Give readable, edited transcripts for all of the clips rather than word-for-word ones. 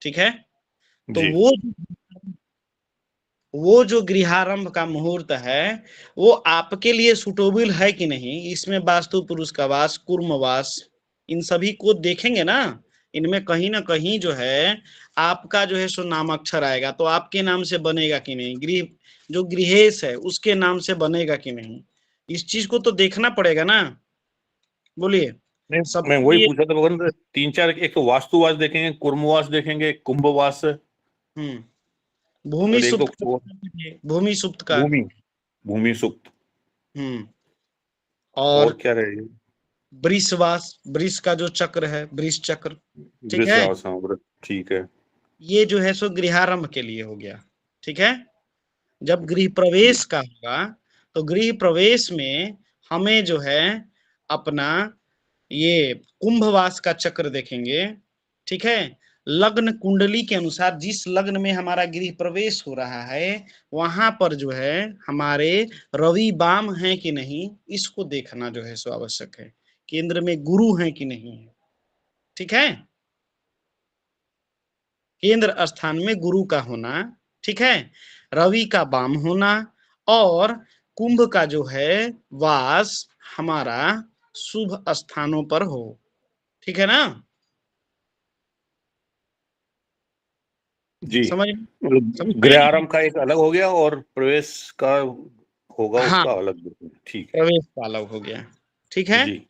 ठीक है। तो जी वो जो गृहारंभ का मुहूर्त है वो आपके लिए सुटेबल है कि नहीं, इसमें वास्तु पुरुष का वास, कुर्मवास, इन सभी को देखेंगे ना। इनमें कहीं ना कहीं जो है आपका जो है सो नाम अक्षर आएगा, तो आपके नाम से बनेगा कि नहीं, गृह जो गृहेश है उसके नाम से बनेगा कि नहीं, इस चीज को तो देखना पड़ेगा ना। बोलिए। नहीं, मैं सबके वही लिए। पूछा था भगवान, तीन चार, एक तो वास्तुवास देखेंगे, कुर्मवास देखेंगे, कुंभवास भूमि और एक दो सुप्त का, भूमि सुप्त का। भूमि, भूमि सुक्त, हम्म और और क्या रहेगी? वृषवास, वृष का जो चक्र है, वृष चक्र। ठीक है। वृषवास, हाँ ठीक है। ये जो है सो गृहारंभ के लिए हो गया। ठीक है। जब गृह प्रवेश का होगा तो गृह प्रवेश में हमें जो है अपना ये कुंभवास का चक्र देखेंगे। ठीक है। लग्न कुंडली के अनुसार जिस लग्न में हमारा गृह प्रवेश हो रहा है वहां पर जो है हमारे रवि वाम है कि नहीं, इसको देखना जो है सो आवश्यक है। केंद्र में गुरु है कि नहीं है। ठीक है। केंद्र स्थान में गुरु का होना। ठीक है। रवि का वाम होना और कुंभ का जो है वास हमारा शुभ स्थानों पर हो। ठीक है ना। जी, समझ समझ में आई नहीं? गृहारंभ का एक अलग हो गया और प्रवेश का होगा हाँ, उसका अलग। ठीक है। प्रवेश का अलग हो गया। ठीक है। जी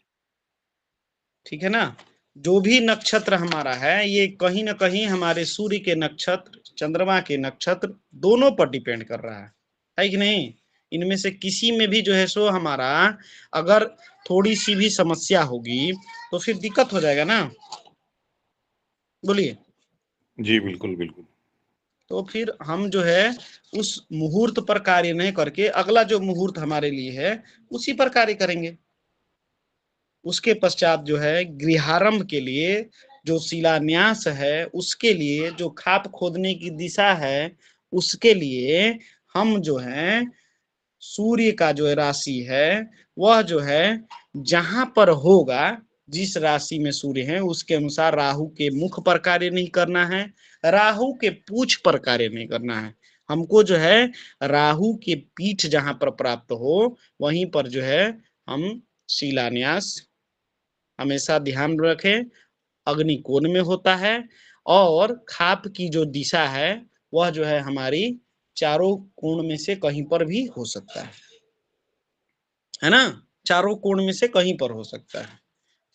ठीक है ना। जो भी नक्षत्र हमारा है ये कहीं ना कहीं हमारे सूर्य के नक्षत्र, चंद्रमा के नक्षत्र दोनों पर डिपेंड कर रहा है कि नहीं। इनमें से किसी में भी जो है सो हमारा अगर थोड़ी सी भी समस्या होगी तो फिर दिक्कत हो जाएगा ना। बोलिए। जी, बिल्कुल बिल्कुल। तो फिर हम जो है उस मुहूर्त पर कार्य नहीं करके अगला जो मुहूर्त हमारे लिए है उसी पर कार्य करेंगे। उसके पश्चात जो है गृहारंभ के लिए जो शिलान्यास है, उसके लिए जो खाप खोदने की दिशा है, उसके लिए हम जो है सूर्य का जो है राशि है वह जो है जहां पर होगा, जिस राशि में सूर्य है उसके अनुसार राहु के मुख पर कार्य नहीं करना है, राहु के पूछ पर कार्य नहीं करना है। हमको जो है राहु के पीठ जहां पर प्राप्त हो वहीं पर जो है हम शिलान्यास हमेशा ध्यान रखें, अग्नि कोण में होता है। और खाप की जो दिशा है वह जो है हमारी चारों कोण में से कहीं पर भी हो सकता है ना। चारों कोण में से कहीं पर हो सकता है,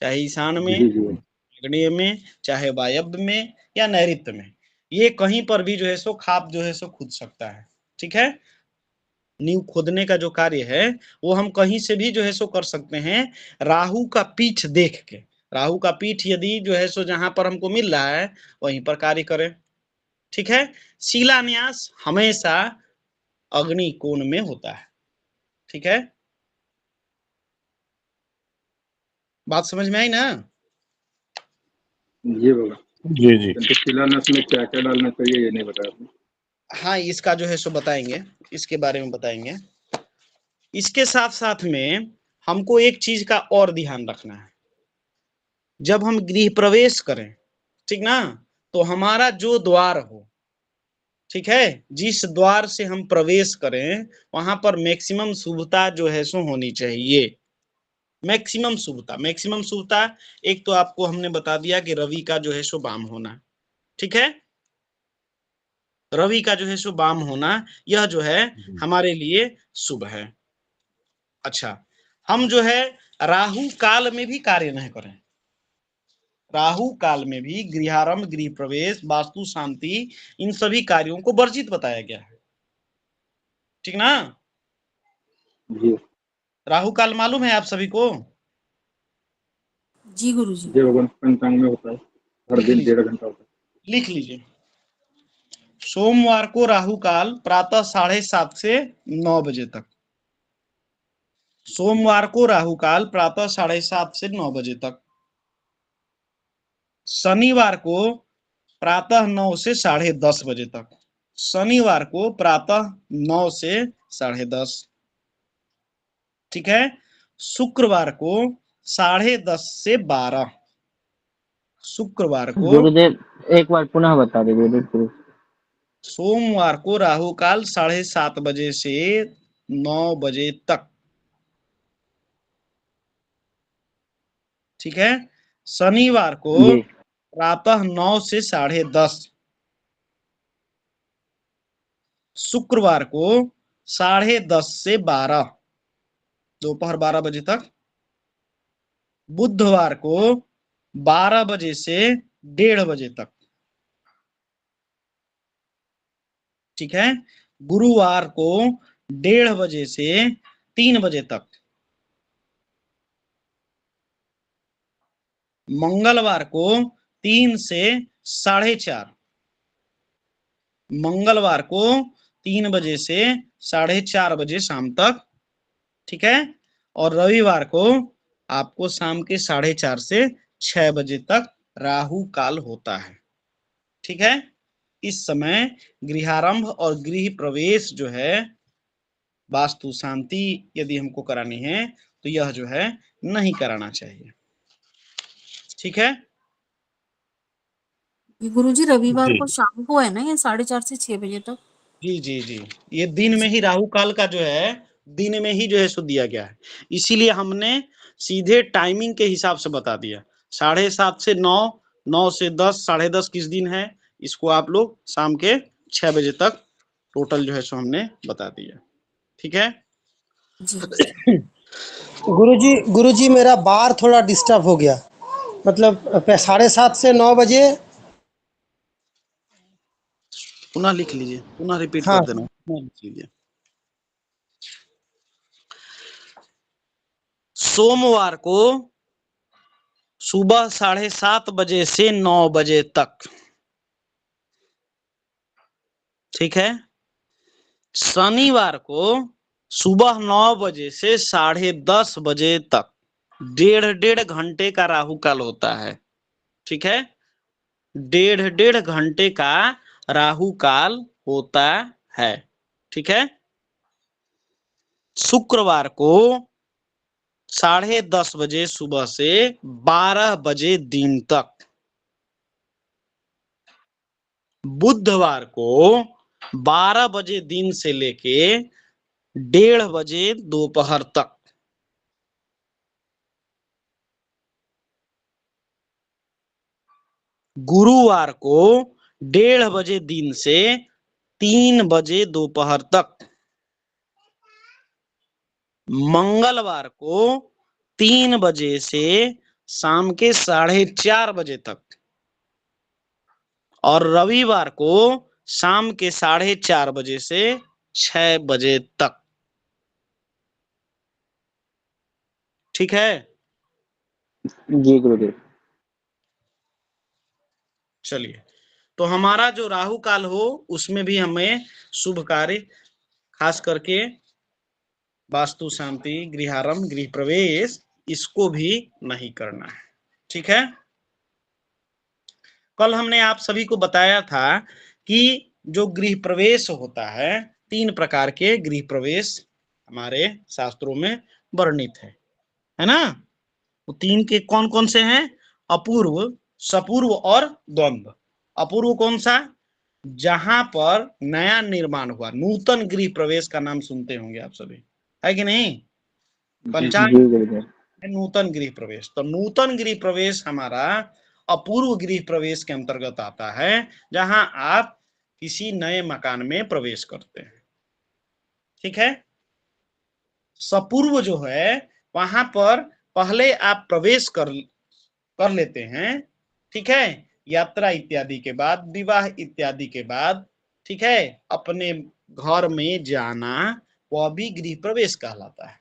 चाहे ईशान में, जी जी आग्नेय में, चाहे वायव्य में या नैऋत्य में। ये कहीं पर भी जो है सो खाप जो है सो खुद सकता है। ठीक है। नींव खोदने का जो कार्य है वो हम कहीं से भी जो है सो कर सकते हैं, राहु का पीठ देख के। राहु का पीठ यदि जो है सो जहां पर हमको मिल रहा है वहीं पर कार्य करें। ठीक है। शिलान्यास हमेशा अग्नि कोण में होता है। ठीक है। बात समझ में आई ना। ये बोला। जी जी। तो शिलान्यास में क्या क्या डालना चाहिए ये नहीं बताया आपने। हाँ, इसका जो है सो बताएंगे, इसके बारे में बताएंगे। इसके साथ साथ में हमको एक चीज का और ध्यान रखना है। जब हम गृह प्रवेश करें, ठीक ना, तो हमारा जो द्वार हो, ठीक है, जिस द्वार से हम प्रवेश करें वहां पर मैक्सिमम शुभता जो है सो होनी चाहिए। मैक्सिमम शुभता, मैक्सिमम शुभता एक तो आपको हमने बता दिया कि रवि का जो है सो वाम होना। ठीक है। रवि का जो है सो वाम होना यह जो है हमारे लिए शुभ है। अच्छा, हम जो है राहु काल में भी कार्य नहीं करें। राहु काल में भी गृहारंभ, गृह प्रवेश, वास्तु शांति, इन सभी कार्यों को वर्जित बताया गया है। ठीक ना। जी राहु काल मालूम है आप सभी को। जी गुरुजी। ये भगवान पंचांग में होता है, हर लिख दिन लीजिए, 1.5 घंटा होता है। लिख लीजिए। सोमवार को राहु काल प्रातः 7:30 से 9 बजे तक। सोमवार को राहु काल प्रातः 7:30 से 9 बजे तक। शनिवार को प्रातः 9 से 10:30 बजे तक। शनिवार को प्रातः 9 से 10:30। ठीक है। शुक्रवार को 10:30 से 12। शुक्रवार को, गुरुदेव एक बार पुनः बता दीजिए गुरुदेव। सोमवार को राहु काल 7:30 बजे से 9 बजे तक, ठीक है। शनिवार को जी प्रातः 9 से 10:30, शुक्रवार को 10:30 से 12, दोपहर 12 बजे तक, बुधवार को 12 बजे से 1:30 बजे तक, ठीक है। गुरुवार को 1:30 बजे से 3 बजे तक, मंगलवार को 3 से 4:30, मंगलवार को 3 बजे से 4:30 बजे शाम तक, ठीक है। और रविवार को आपको शाम के 4:30 से 6 बजे तक राहु काल होता है, ठीक है। इस समय गृहारंभ और गृह प्रवेश जो है, वास्तु शांति यदि हमको करानी है तो यह जो है नहीं कराना चाहिए, ठीक है। गुरुजी रविवार जी को शाम को है ना, ये 4:30 से 6 बजे तक? जी जी जी, ये दिन में ही राहु काल का जो है, दिन में ही जो है सो दिया गया है, इसीलिए हमने सीधे टाइमिंग के हिसाब से बता दिया। 7:30 से 9, 9 से 10, 10:30 किस दिन है, इसको आप लोग शाम के 6 बजे तक टोटल जो है सो हमने बता दिया, ठीक है। जी गुरुजी मेरा बार थोड़ा डिस्टर्ब हो गया, मतलब 7:30 से 9 बजे। पुनः लिख लीजिए, पुनः रिपीट हाँ कर देना, पुनः लिख लीजिए। सोमवार को सुबह 7:30 बजे से 9 बजे तक, ठीक है। शनिवार को सुबह 9 बजे से 10:30 बजे तक, 1.5 घंटे का राहु काल होता है, ठीक है। 1.5 घंटे का राहु काल होता है, ठीक है। शुक्रवार को 10:30 बजे सुबह से 12 बजे दिन तक, बुधवार को 12 बजे दिन से लेके 1:30 बजे दोपहर तक, गुरुवार को 1:30 बजे दिन से 3 बजे दोपहर तक, मंगलवार को 3 बजे से शाम के 4:30 बजे तक, और रविवार को शाम के 4:30 बजे से 6 बजे तक, ठीक है। जी गुरुदेव। चलिए, तो हमारा जो राहु काल हो उसमें भी हमें शुभ कार्य, खास करके वास्तु शांति, गृहारंभ, गृह प्रवेश, इसको भी नहीं करना है, ठीक है। कल हमने आप सभी को बताया था कि जो गृह प्रवेश होता है, 3 प्रकार के गृह प्रवेश हमारे शास्त्रों में वर्णित है ना। वो 3 के कौन कौन से हैं? अपूर्व, सपूर्व और द्वंद्व। अपूर्व कौन सा? जहां पर नया निर्माण हुआ, नूतन गृह प्रवेश का नाम सुनते होंगे आप सभी, है कि नहीं? पंचांग जी गुरुदेव। नूतन गृह प्रवेश, तो नूतन गृह प्रवेश हमारा अपूर्व गृह प्रवेश के अंतर्गत आता है, जहां आप किसी नए मकान में प्रवेश करते हैं, ठीक है। सपूर्व जो है, वहां पर पहले आप प्रवेश कर लेते हैं, ठीक है, यात्रा इत्यादि के बाद, विवाह इत्यादि के बाद, ठीक है, अपने घर में जाना, वह भी गृह प्रवेश कहलाता है,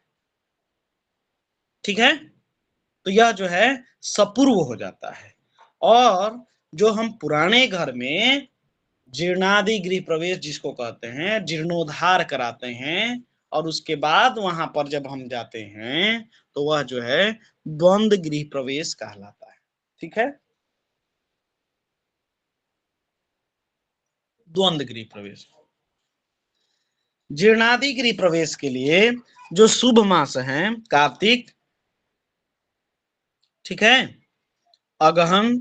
ठीक है। तो यह जो है सपूर्व हो जाता है। और जो हम पुराने घर में जीर्णादि गृह प्रवेश जिसको कहते हैं, जीर्णोद्धार कराते हैं, और उसके बाद वहां पर जब हम जाते हैं तो वह जो है द्वंद्व गृह प्रवेश कहलाता है, ठीक है। द्वंद्व गृह प्रवेश, जीर्णादि गृह प्रवेश के लिए जो शुभ मास हैं, कार्तिक, ठीक है, अगहन,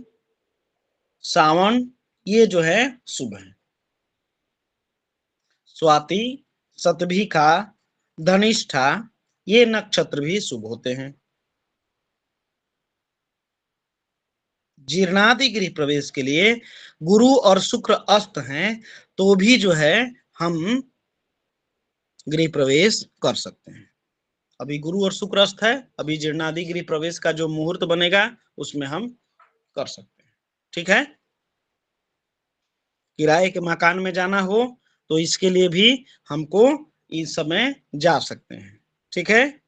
सावन ये जो है शुभ है। स्वाति, शतभिखा, धनिष्ठा ये नक्षत्र भी शुभ होते हैं। जीर्णादि गृह प्रवेश के लिए गुरु और शुक्र अस्त हैं तो भी जो है हम गृह प्रवेश कर सकते हैं। अभी गुरु और शुक्र अस्त है, अभी जीर्णादि गृह प्रवेश का जो मुहूर्त बनेगा उसमें हम कर सकते हैं। ठीक है। किराए के मकान में जाना हो तो इसके लिए भी हमको इस समय जा सकते हैं। ठीक है।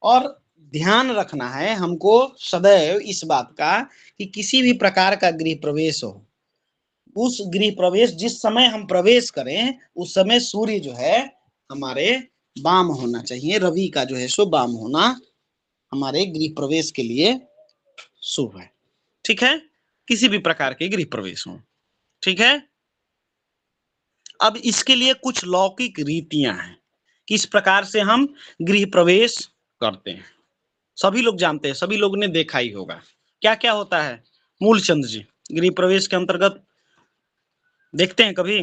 और ध्यान रखना है हमको सदैव इस बात का कि किसी भी प्रकार का गृह प्रवेश हो, उस गृह प्रवेश जिस समय हम प्रवेश करें उस समय सूर्य जो है हमारे वाम होना चाहिए। रवि का जो है सो वाम होना हमारे गृह प्रवेश के लिए शुभ है। ठीक है। किसी भी प्रकार के गृह प्रवेश हो। ठीक है। अब इसके लिए कुछ लौकिक रीतियां हैं, किस प्रकार से हम गृह प्रवेश करते हैं। सभी लोग जानते हैं, सभी लोगों ने देखा ही होगा। क्या क्या होता है मूलचंद जी गृह प्रवेश के अंतर्गत देखते हैं कभी?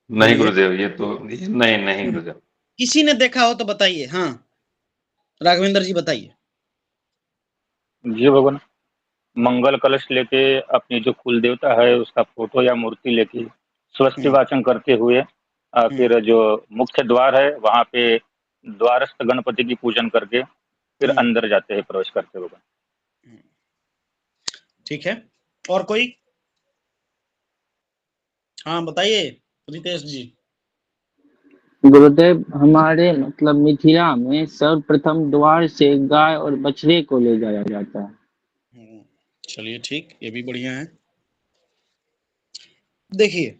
नहीं गुरुदेव, ये तो नहीं गुरुदेव। किसी ने देखा हो तो बताइए। हाँ राघवेंद्र जी बताइए। जी भगवान, मंगल कलश लेके अपनी जो कुल देवता है उसका फोटो या मूर्ति लेके स्वस्ति वाचन करते हुए फिर जो मुख्य द्वार है वहां पे द्वारस्थ गणपति की पूजन करके फिर अंदर जाते हैं प्रवेश करते हुए। ठीक है। और कोई? हाँ बताइए रितेश जी। गुरुदेव, हमारे मतलब मिथिला में सर्वप्रथम द्वार से गाय और बछड़े को ले जाया जाता है। चलिए ठीक, ये भी बढ़िया है। देखिए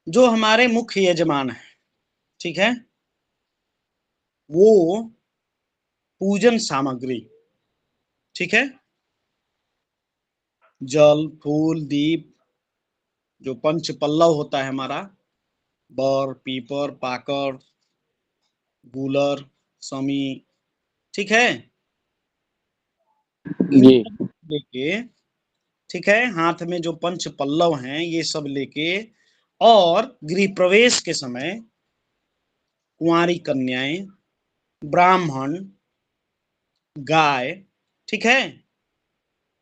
जो हमारे मुख्य यजमान है, ठीक है, वो पूजन सामग्री, ठीक है, जल, फूल, दीप, जो पंच पल्लव होता है हमारा, बर, पीपर, पाकड़, गूलर, समी, ठीक है, जी लेके, ठीक है, हाथ में जो पंच पल्लव हैं ये सब लेके, और गृह प्रवेश के समय कुंवारी कन्याएं, ब्राह्मण, गाय, ठीक है,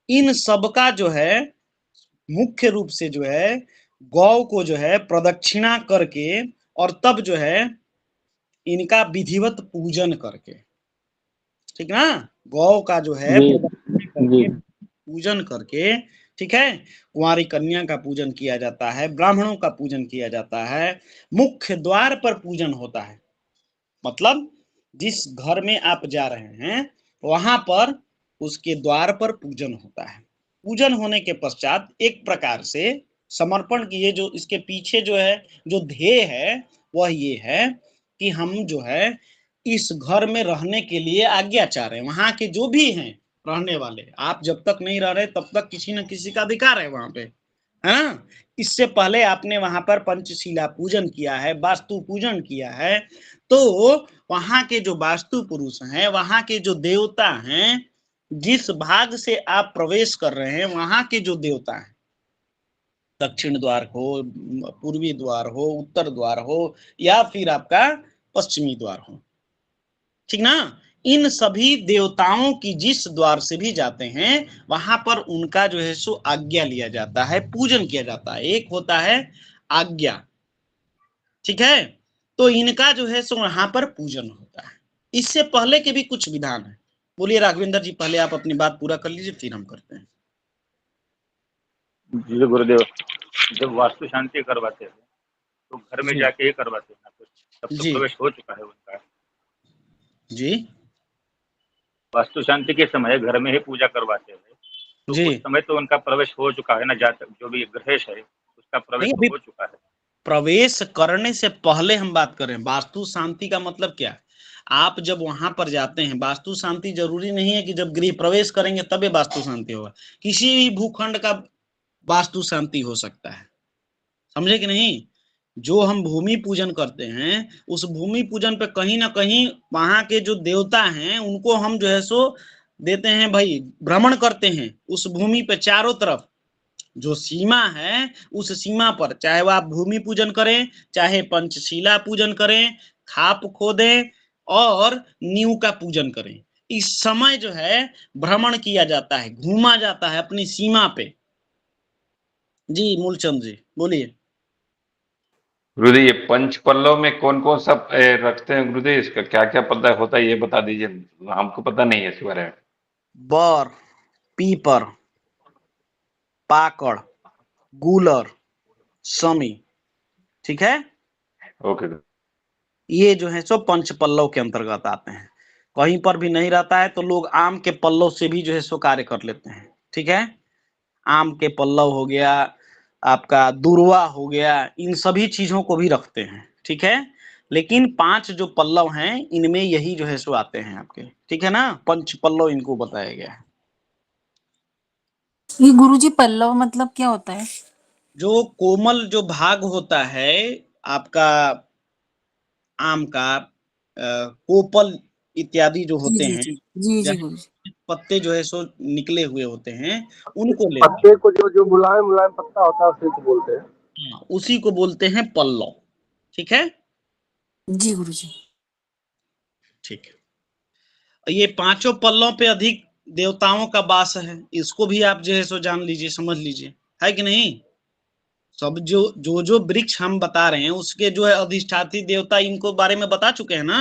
इन सब का जो है मुख्य रूप से जो है गौ को जो है प्रदक्षिणा करके और तब जो है इनका विधिवत पूजन करके, ठीक ना, गौ का जो है जी करके पूजन करके, ठीक है, कुंवारी कन्या का पूजन किया जाता है, ब्राह्मणों का पूजन किया जाता है, मुख्य द्वार पर पूजन होता है। मतलब जिस घर में आप जा रहे हैं वहां पर उसके द्वार पर पूजन होता है। पूजन होने के पश्चात एक प्रकार से समर्पण की, ये जो इसके पीछे जो है जो ध्येय है वह ये है कि हम जो है इस घर में रहने के लिए आज्ञा चाह रहे हैं। वहां के जो भी हैं रहने वाले, आप जब तक नहीं रह रहे तब तक किसी न किसी का अधिकार है वहां पे, है ना। इससे पहले आपने वहां पर पंचशिला पूजन किया है, वास्तु पूजन किया है, तो वहां के जो वास्तु पुरुष हैं, वहां के जो देवता हैं, जिस भाग से आप प्रवेश कर रहे हैं वहां के जो देवता हैं, दक्षिण द्वार हो, पूर्वी द्वार हो, उत्तर द्वार हो या फिर आपका पश्चिमी द्वार हो, ठीक ना, इन सभी देवताओं की जिस द्वार से भी जाते हैं वहां पर उनका जो है सो आज्ञा लिया जाता है, पूजन किया जाता है। एक होता है आज्ञा, ठीक है, तो इनका जो है सो वहां पर पूजन होता है। इससे पहले के भी कुछ विधान है। बोलिए राघवेंद्र जी, पहले आप अपनी बात पूरा कर लीजिए फिर हम करते हैं। जी गुरुदेव, जब वास्तु शांति करवाते हैं तो घर में जाके ही करवाते हैं, तब तो जी प्रवेश हो चुका है उनका। जी वास्तु शांति के समय घर में ही पूजा करवाते हैं तो जी उस समय तो उनका प्रवेश हो चुका है ना, जातक जो भी ग्रहेश है उसका प्रवेश नहीं, तो अभी हो चुका है। प्रवेश करने से पहले हम बात करें। वास्तु शांति का मतलब क्या? आप जब वहां पर जाते हैं, वास्तु शांति जरूरी नहीं है कि जब गृह प्रवेश करेंगे तबे वास्तु शांति होगा। किसी भी भूखंड का वास्तु शांति हो सकता है, समझे कि नहीं। जो हम भूमि पूजन करते हैं उस भूमि पूजन पे कहीं ना कहीं वहां के जो देवता हैं उनको हम जो है सो देते हैं भाई, भ्रमण करते हैं उस भूमि पे चारों तरफ। जो सीमा है उस सीमा पर चाहे वो आप भूमि पूजन करें, चाहे पंचशीला पूजन करें, खाप खोदें और नींव का पूजन करें, इस समय जो है भ्रमण किया जाता है, घूमा जाता है अपनी सीमा पे। जी मूलचंद जी बोलिए। गुरुजी ये पंच पल्लव में कौन कौन सा रखते हैं गुरुजी, इसका क्या क्या पता होता है ये बता दीजिए, हमको पता नहीं है इसके बारे में। बर, पीपर, पाकड़, गूलर, समी, ठीक है, ओके ये जो है सो पंच पल्लव के अंतर्गत आते हैं। कहीं पर भी नहीं रहता है तो लोग आम के पल्लव से भी जो है सो कार्य कर लेते हैं, ठीक है। आम के पल्लव हो गया, आपका दूर्वा हो गया, इन सभी चीजों को भी रखते हैं, ठीक है। लेकिन 5 जो पल्लव हैं इनमें यही जो है सो आते हैं आपके, ठीक है ना, पंच पल्लव इनको बताया गया है। ये गुरुजी पल्लव मतलब क्या होता है? जो कोमल जो भाग होता है आपका आम का, कोपल इत्यादि जो जी होते जी हैं, जी जी जी जहाँ गुरुजी। पत्ते जो है सो निकले हुए होते हैं उनको लेते हैं। पत्ते को जो जो मुलायम मुलायम पत्ता होता है उसी को बोलते हैं। हाँ, उसी को बोलते हैं पल्लव, ठीक है। जी गुरुजी। ठीक है, ये 5 पल्लों पे अधिक देवताओं का वास है, इसको भी आप जो है सो जान लीजिए, समझ लीजिए, है कि नहीं। सब जो वृक्ष हम बता रहे हैं उसके जो है अधिष्ठात्री देवता इनको बारे में बता चुके हैं ना।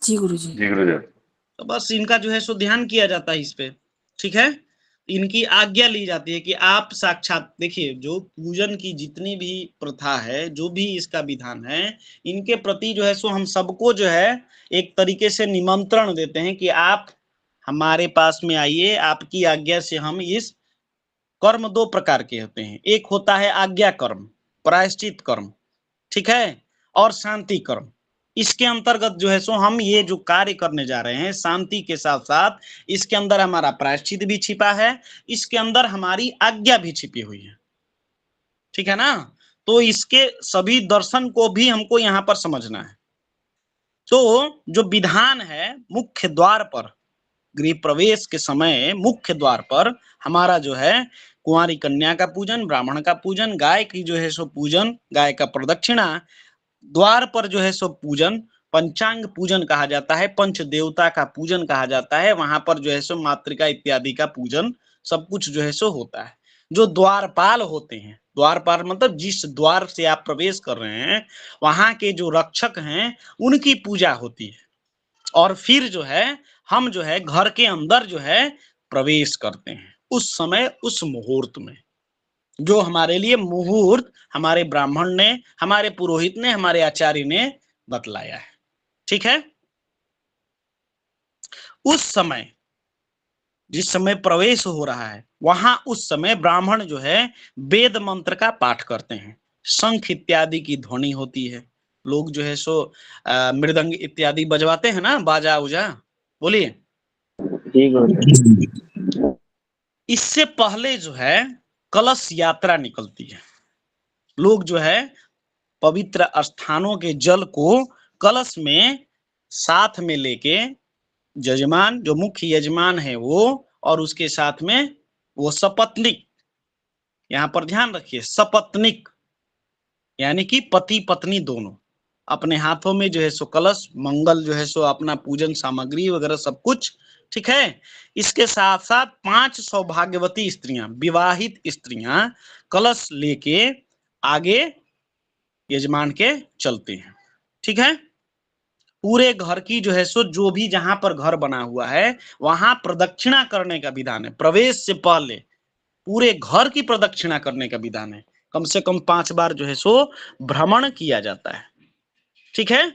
जी गुरुजी। जी गुरुजी। तो बस इनका जो है सो ध्यान किया जाता है इस पे, ठीक है। इनकी आज्ञा ली जाती है कि आप साक्षात देखिए, जो पूजन की जितनी भी प्रथा है, जो भी इसका विधान है, इनके प्रति जो है सो हम सबको जो है एक तरीके से निमंत्रण देते हैं कि आप हमारे पास में आइए, आपकी आज्ञा से हम इस कर्म 2 प्रकार के होते हैं, एक होता है आज्ञा कर्म, प्रायश्चित कर्म, ठीक है, और शांति कर्म। इसके अंतर्गत जो है सो हम ये जो कार्य करने जा रहे हैं शांति के साथ साथ इसके अंदर हमारा प्रायश्चित भी छिपा है, इसके अंदर हमारी आज्ञा भी छिपी हुई है, ठीक है ना। तो इसके सभी दर्शन को भी हमको यहाँ पर समझना है। तो जो विधान है मुख्य द्वार पर, गृह प्रवेश के समय मुख्य द्वार पर हमारा जो है कुंवारी कन्या का पूजन, ब्राह्मण का पूजन, गाय की जो है सो पूजन, गाय का प्रदक्षिणा, द्वार पर जो है सो पूजन, पंचांग पूजन कहा जाता है, पंच देवता का पूजन कहा जाता है, वहां पर जो है सो मातृका इत्यादि का पूजन, सब कुछ जो है सो होता है। जो द्वारपाल होते हैं, द्वारपाल मतलब जिस द्वार से आप प्रवेश कर रहे हैं वहां के जो रक्षक हैं उनकी पूजा होती है, और फिर जो है हम जो है घर के अंदर जो है प्रवेश करते हैं उस समय, उस मुहूर्त में, जो हमारे लिए मुहूर्त हमारे ब्राह्मण ने, हमारे पुरोहित ने, हमारे आचार्य ने बतलाया है, ठीक है। उस समय जिस समय प्रवेश हो रहा है वहां उस समय ब्राह्मण जो है वेद मंत्र का पाठ करते हैं, शंख इत्यादि की ध्वनि होती है, लोग जो है सो मृदंग इत्यादि बजवाते हैं ना, बाजा उजा, बोलिए। जी गुरुजी। इससे पहले जो है कलश यात्रा निकलती है, लोग जो है पवित्र स्थानों के जल को कलश में साथ में लेके, यजमान जो मुख्य यजमान है वो, और उसके साथ में वो सपत्निक, यहाँ पर ध्यान रखिए, सपत्निक यानी कि पति पत्नी दोनों, अपने हाथों में जो है सो कलश, मंगल जो है सो अपना पूजन सामग्री वगैरह सब कुछ, ठीक है। इसके साथ साथ 5 सौभाग्यवती स्त्रियां, विवाहित स्त्रियां कलश लेके आगे यजमान के चलते हैं, ठीक है। पूरे घर की जो है सो जो भी जहां पर घर बना हुआ है वहां प्रदक्षिणा करने का विधान है, प्रवेश से पहले पूरे घर की प्रदक्षिणा करने का विधान है, कम से कम 5 बार जो है सो भ्रमण किया जाता है, ठीक है।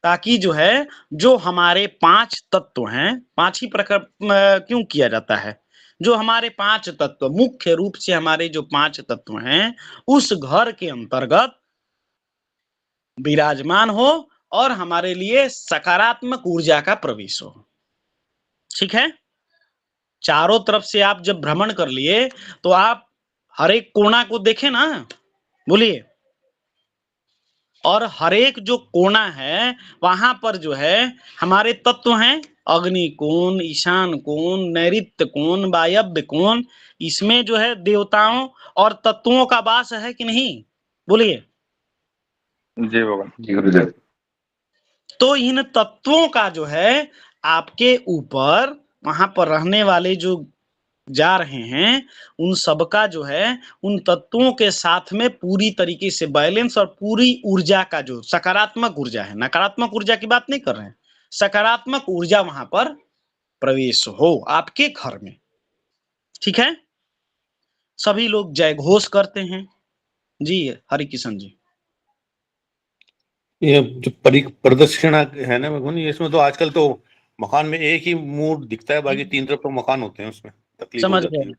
ताकि जो है जो हमारे 5 तत्व हैं, 5 ही प्रकार क्यों किया जाता है, जो हमारे 5 तत्व मुख्य रूप से हमारे जो 5 तत्व हैं उस घर के अंतर्गत विराजमान हो और हमारे लिए सकारात्मक ऊर्जा का प्रवेश हो, ठीक है। चारों तरफ से आप जब भ्रमण कर लिए तो आप हर एक कोना को देखें ना, बोलिए। और हर एक जो कोना है वहां पर जो है हमारे तत्व हैं, अग्नि कोण, ईशान कोण, नैऋत्य कोण, वायव्य कोण। इसमें जो है देवताओं और तत्वों का वास है कि नहीं, बोलिए। जी भगवान। जी गुरुदेव। तो इन तत्वों का जो है आपके ऊपर वहां पर रहने वाले जो जा रहे हैं उन सबका जो है उन तत्वों के साथ में पूरी तरीके से बैलेंस और पूरी ऊर्जा का जो सकारात्मक ऊर्जा है, नकारात्मक ऊर्जा की बात नहीं कर रहे हैं, सकारात्मक ऊर्जा वहां पर प्रवेश हो आपके घर में। ठीक है, सभी लोग जय घोष करते हैं। जी हरि किशन जी। ये जो प्रदक्षिणा है ना भगवान, इसमें तो आजकल तो मकान में एक ही मुंह दिखता है, बाकी 3 तरफ तो मकान होते हैं, उसमें तकलीफ हो समझ जाती गए, है।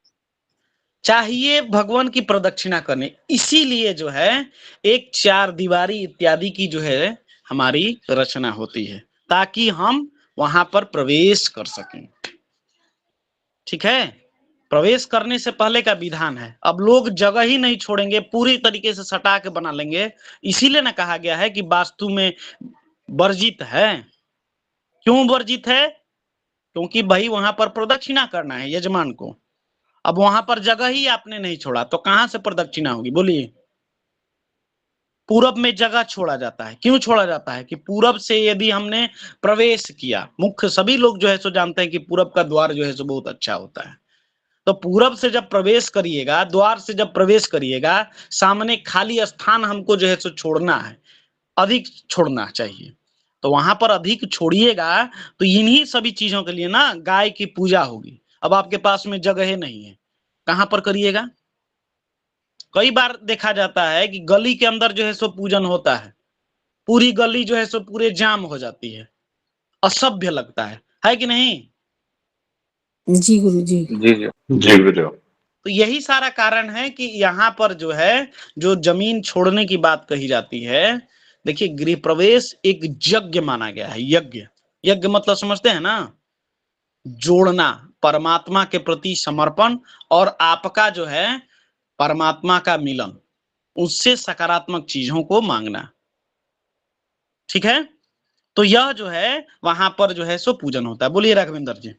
चाहिए भगवान की प्रदक्षिणा करने, इसीलिए जो है एक 4 दीवारी इत्यादि की जो है हमारी रचना होती है ताकि हम वहां पर प्रवेश कर सकें। ठीक है, प्रवेश करने से पहले का विधान है। अब लोग जगह ही नहीं छोड़ेंगे, पूरी तरीके से सटा के बना लेंगे। इसीलिए ना कहा गया है कि वास्तु में वर्जित है। क्यों वर्जित है? क्योंकि भाई वहां पर प्रदक्षिणा करना है यजमान को। अब वहां पर जगह ही आपने नहीं छोड़ा तो कहां से प्रदक्षिणा होगी, बोलिए। पूरब में जगह छोड़ा जाता है। क्यों छोड़ा जाता है? कि पूरब से यदि हमने प्रवेश किया, मुख्य सभी लोग जो है सो जानते हैं कि पूरब का द्वार जो है सो बहुत अच्छा होता है। तो पूरब से जब प्रवेश करिएगा, द्वार से जब प्रवेश करिएगा, सामने खाली स्थान हमको जो है सो छोड़ना है, अधिक छोड़ना चाहिए। तो वहां पर अधिक छोड़िएगा तो इन्हीं सभी चीजों के लिए ना गाय की पूजा होगी। अब आपके पास में जगह नहीं है, कहां पर करिएगा? कई बार देखा जाता है कि गली के अंदर जो है सो पूजन होता है, पूरी गली जो है सो पूरे जाम हो जाती है, असभ्य लगता है कि नहीं? जी गुरुजी। जी जी। जी गुरुदेव। तो यही सारा कारण है कि यहाँ पर जो है जो जमीन छोड़ने की बात कही जाती है। देखिए, गृह प्रवेश एक यज्ञ माना गया है। यज्ञ, यज्ञ मतलब समझते हैं ना, जोड़ना, परमात्मा के प्रति समर्पण और आपका जो है परमात्मा का मिलन, उससे सकारात्मक चीजों को मांगना। ठीक है, तो यह जो है वहां पर जो है सो पूजन होता है। बोलिए राघवेंद्र जी।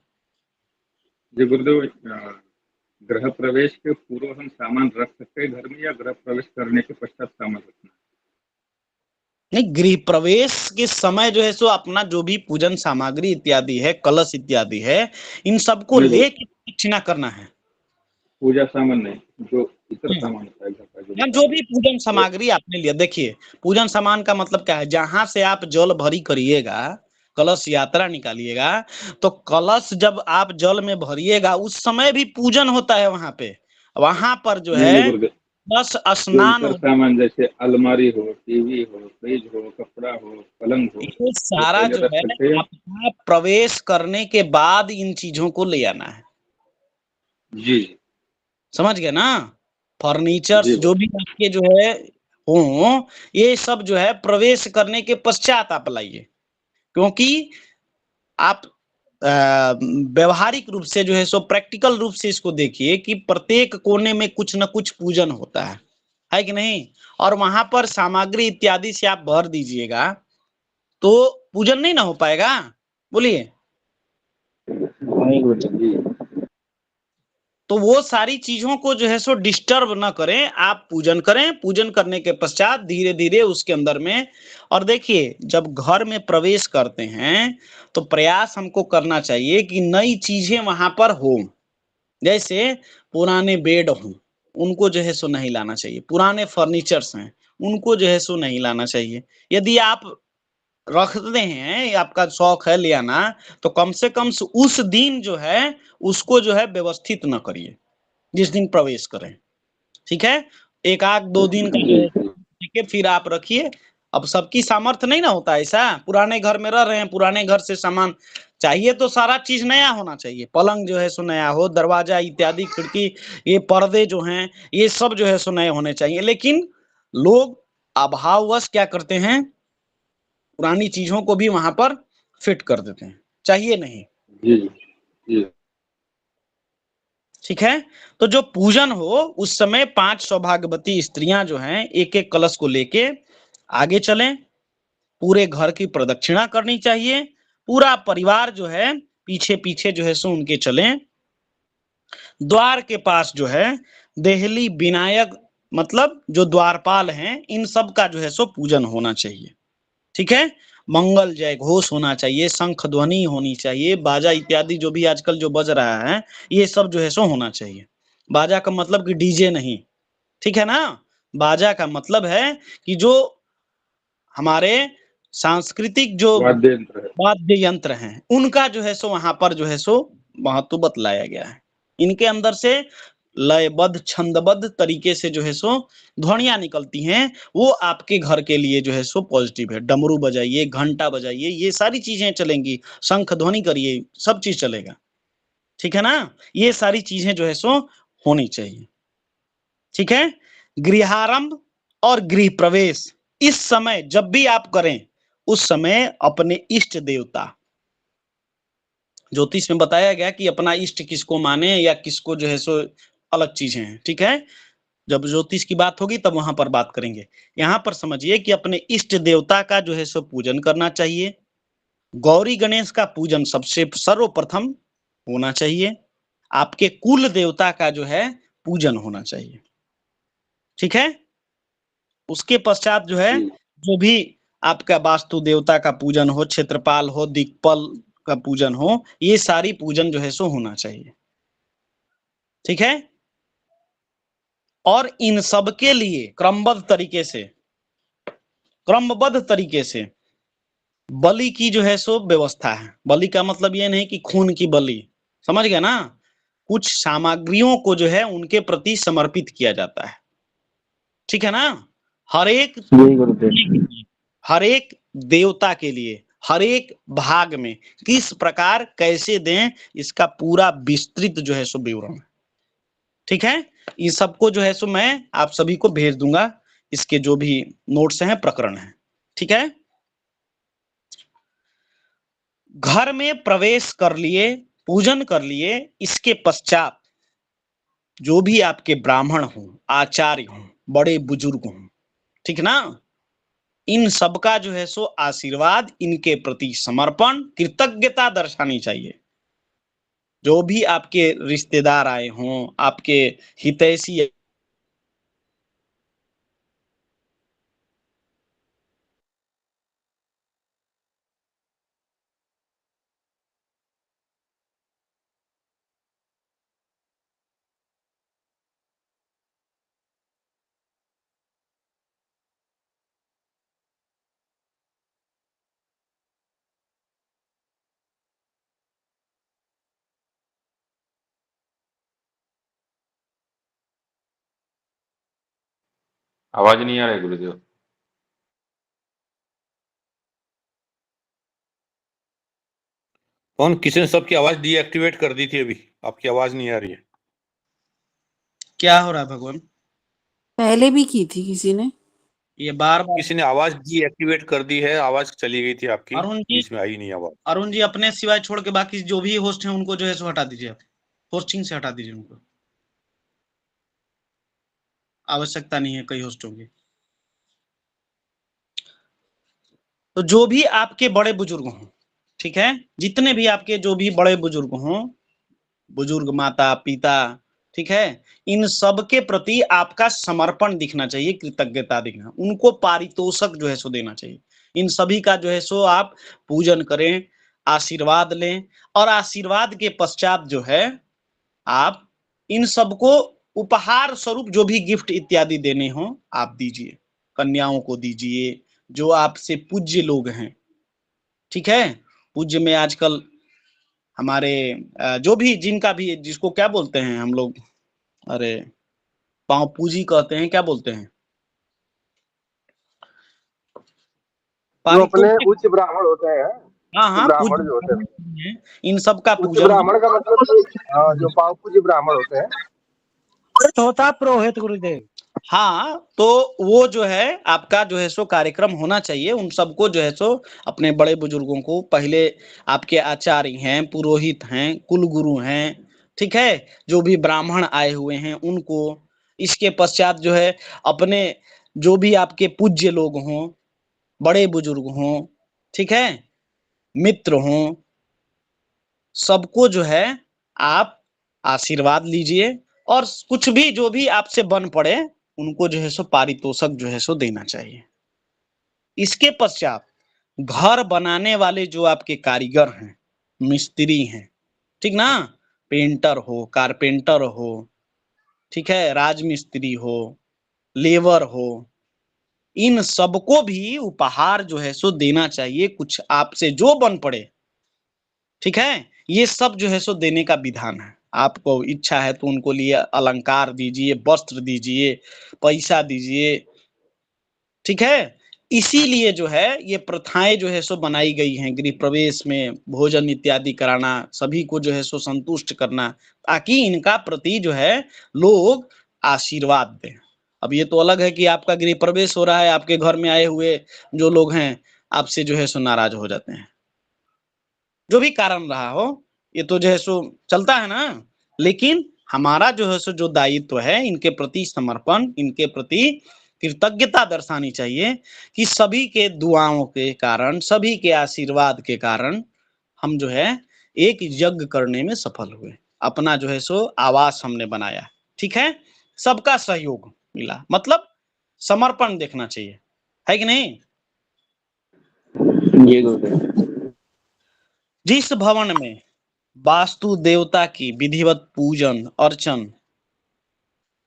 जी गुरुदेव, गृह प्रवेश के पूर्व हम सामान रख सकते हैं घर में, या गृह प्रवेश करने के पश्चात सामान रखना? नहीं, गृह प्रवेश के समय जो है सो अपना जो भी पूजन सामग्री इत्यादि है, कलश इत्यादि है, इन सबको नहीं, लेके दक्षिणा करना है। पूजा सामान नहीं, जो इतर सामान होता है घर का, जो जो भी पूजन सामग्री आपने लिया, देखिए पूजन सामान का मतलब क्या है, जहां से आप जल भरी करिएगा, कलश यात्रा निकालिएगा, तो कलश जब आप जल में भरिएगा उस समय भी पूजन होता है वहां पे। वहां पर जो नहीं है नहीं गुरुदेव, बस जो स्नान इतर सामान जैसे अलमारी हो, टीवी हो, फ्रिज हो, कपड़ा हो, पलंग हो, ये ये सारा पहले जो रख है सकते हैं? आपका प्रवेश करने के बाद इन चीजों को ले आना है। जी समझ गए ना? फर्नीचर्स जी जो भी आपके जो है हो, ये सब जो है प्रवेश करने के पश्चात आप लाइए। क्योंकि आप व्यवहारिक रूप से जो है सो प्रैक्टिकल रूप से इसको देखिए कि प्रत्येक कोने में कुछ न कुछ पूजन होता है कि नहीं? और वहां पर सामग्री इत्यादि से आप भर दीजिएगा तो पूजन नहीं ना हो पाएगा, बोलिए। नहीं गुरुदेव जी। तो वो सारी चीजों को जो है सो डिस्टर्ब ना करें, आप पूजन करें। पूजन करने के पश्चात धीरे धीरे उसके अंदर में, और देखिए जब घर में प्रवेश करते हैं तो प्रयास हमको करना चाहिए कि नई चीजें वहां पर हो। जैसे पुराने बेड हों, उनको जो है सो नहीं लाना चाहिए। पुराने फर्नीचर्स हैं, उनको जो है सो नहीं लाना चाहिए। यदि आप रखते हैं, आपका शौक है ले आना, तो कम से कम उस दिन जो है उसको जो है व्यवस्थित न करिए जिस दिन प्रवेश करें। ठीक है, एक आध 2 दिन का जो जी है ठीक है, फिर आप रखिए। अब सबकी सामर्थ्य नहीं ना होता ऐसा। पुराने घर में रह रहे हैं, पुराने घर से सामान चाहिए तो सारा चीज नया होना चाहिए। पलंग जो है सो नया हो, दरवाजा इत्यादि, खिड़की, ये पर्दे जो हैं, ये सब जो है सो नए होने चाहिए। लेकिन लोग अभाववश क्या करते हैं, पुरानी चीजों को भी वहां पर फिट कर देते हैं, चाहिए नहीं। जी जी। ठीक है, तो जो पूजन हो उस समय 5 सौभाग्यवती स्त्रियां जो हैं एक एक कलश को लेके आगे चलें, पूरे घर की प्रदक्षिणा करनी चाहिए, पूरा परिवार जो है पीछे पीछे जो है सो उनके चलें। द्वार के पास जो है देहली विनायक मतलब जो द्वारपाल हैं, इन सब का जो है सो पूजन होना चाहिए। ठीक है, मंगल जय घोष होना चाहिए, शंख ध्वनि होनी चाहिए, बाजा इत्यादि जो भी आजकल जो बज रहा है ये सब जो है सो होना चाहिए। बाजा का मतलब कि डीजे नहीं, ठीक है ना। बाजा का मतलब है कि जो हमारे सांस्कृतिक जो वाद्य यंत्र है। वाद्य यंत्र हैं उनका जो है सो वहां पर जो है सो महत्व बतलाया गया है। इनके अंदर से लयबद्ध छंदबद्ध तरीके से जो है सो ध्वनियां निकलती हैं, वो आपके घर के लिए जो है सो पॉजिटिव है। डमरू बजाइए, घंटा बजाइए, ये सारी चीजें चलेंगी, शंख ध्वनि करिए, सब चीज चलेगा। ठीक है ना, ये सारी चीजें जो है सो होनी चाहिए। ठीक है, गृहारंभ और गृह प्रवेश इस समय जब भी आप करें उस समय अपने इष्ट देवता, ज्योतिष में बताया गया कि अपना इष्ट किसको माने या किसको जो है सो अलग चीजें हैं। ठीक है, जब ज्योतिष की बात होगी तब वहां पर बात करेंगे। यहां पर समझिए कि अपने इष्ट देवता का जो है सो पूजन करना चाहिए। गौरी गणेश का पूजन सबसे सर्वप्रथम होना चाहिए। आपके कुल देवता का जो है पूजन होना चाहिए। ठीक है, उसके पश्चात जो है जो भी आपका वास्तु देवता का पूजन हो, क्षेत्रपाल हो, दिक्पाल का पूजन हो, ये सारी पूजन जो है सो होना चाहिए। ठीक है, और इन सब के लिए क्रमबद्ध तरीके से बलि की जो है सो व्यवस्था है। बलि का मतलब ये नहीं कि खून की बलि, समझ गए ना, कुछ सामग्रियों को जो है उनके प्रति समर्पित किया जाता है। ठीक है ना, हर एक जी गुरुदेव। हर एक देवता के लिए हर एक भाग में किस प्रकार कैसे दें, इसका पूरा विस्तृत जो है सो विवरण है। ठीक है, ये सबको जो है सो मैं आप सभी को भेज दूंगा, इसके जो भी नोट्स हैं, प्रकरण हैं। ठीक है, घर में प्रवेश कर लिए, पूजन कर लिए, इसके पश्चात जो भी आपके ब्राह्मण हों, आचार्य हों, बड़े बुजुर्ग हों, ठीक ना, इन सबका जो है सो आशीर्वाद, इनके प्रति समर्पण, कृतज्ञता दर्शानी चाहिए। जो भी आपके रिश्तेदार आए हों, आपके हितैषी आवाज नहीं आ रही गुरुदेव। कौन, किसी ने सबकी आवाज डीएक्टिवेट कर दी थी, अभी आपकी आवाज नहीं आ रही है। क्या हो रहा है भगवान? पहले भी की थी किसी ने। ये बार बार किसी ने आवाज डीएक्टिवेट कर दी है, आवाज चली गई थी आपकी, अरुण जी, बीच में आई नहीं आवाज। अरुण जी अपने सिवाय छोड़ के बाकी जो भी होस्ट हैं उनको जो है सो हटा दीजिए, आप होस्टिंग से हटा दीजिए उनको, आवश्यकता नहीं है कई होस्टों की। तो जो भी आपके बड़े बुजुर्ग हों, ठीक है, जितने भी आपके जो भी बड़े बुजुर्ग हों, बुजुर्ग माता पिता, ठीक है, इन सब के प्रति आपका समर्पण दिखना चाहिए, कृतज्ञता दिखना, उनको पारितोषक जो है सो देना चाहिए। इन सभी का जो है सो आप पूजन करें, आशीर्वाद लें, और आशीर्वाद के पश्चात जो है आप इन सबको उपहार स्वरूप जो भी गिफ्ट इत्यादि देने हो आप दीजिए, कन्याओं को दीजिए, जो आपसे पूज्य लोग हैं। ठीक है, पूज्य में आजकल हमारे जो भी जिनका भी, जिसको क्या बोलते हैं हम लोग, अरे पांव पूजी कहते हैं, क्या बोलते हैं, जो अपने पारितोषिक। उच्च ब्राह्मण होते हैं, हाँ उच्च हाँ, ब्राह्मण जो होते हैं, पूज्य, इन सब का उच्च पूजन ब्राह्मण का मतलब जो पाव पूज्य ब्राह्मण होते हैं, होता पुरोहित गुरुदेव। हाँ, तो वो जो है आपका जो है सो कार्यक्रम होना चाहिए। उन सबको जो है सो अपने बड़े बुजुर्गों को, पहले आपके आचार्य हैं, पुरोहित हैं, कुल गुरु हैं, ठीक है, जो भी ब्राह्मण आए हुए हैं उनको, इसके पश्चात जो है अपने जो भी आपके पूज्य लोग हों, बड़े बुजुर्ग हों, ठीक है, मित्र हों, सबको जो है आप आशीर्वाद लीजिए और कुछ भी जो भी आपसे बन पड़े उनको जो है सो पारितोषक जो है सो देना चाहिए। इसके पश्चात घर बनाने वाले जो आपके कारीगर हैं, मिस्त्री हैं, ठीक ना, पेंटर हो, कारपेंटर हो, ठीक है, राजमिस्त्री हो, लेबर हो, इन सबको भी उपहार जो है सो देना चाहिए, कुछ आपसे जो बन पड़े, ठीक है, ये सब जो है सो देने का विधान है। आपको इच्छा है तो उनको लिए अलंकार दीजिए, वस्त्र दीजिए, पैसा दीजिए, ठीक है। इसीलिए जो है ये प्रथाएं जो है सो बनाई गई हैं, गृह प्रवेश में भोजन इत्यादि कराना, सभी को जो है सो संतुष्ट करना, ताकि इनका प्रति जो है लोग आशीर्वाद दें। अब ये तो अलग है कि आपका गृह प्रवेश हो रहा है, आपके घर में आए हुए जो लोग हैं आपसे जो है सो नाराज हो जाते हैं, जो भी कारण रहा हो, ये तो जो है सो चलता है ना। लेकिन हमारा जो है सो जो दायित्व है, इनके प्रति समर्पण, इनके प्रति कृतज्ञता दर्शानी चाहिए कि सभी के दुआओं के कारण, सभी के आशीर्वाद के कारण हम जो है एक यज्ञ करने में सफल हुए, अपना जो है सो आवास हमने बनाया, ठीक है, सबका सहयोग मिला, मतलब समर्पण देखना चाहिए, है कि नहीं। जी गुरुदेव। जिस भवन में वास्तु देवता की विधिवत पूजन अर्चन,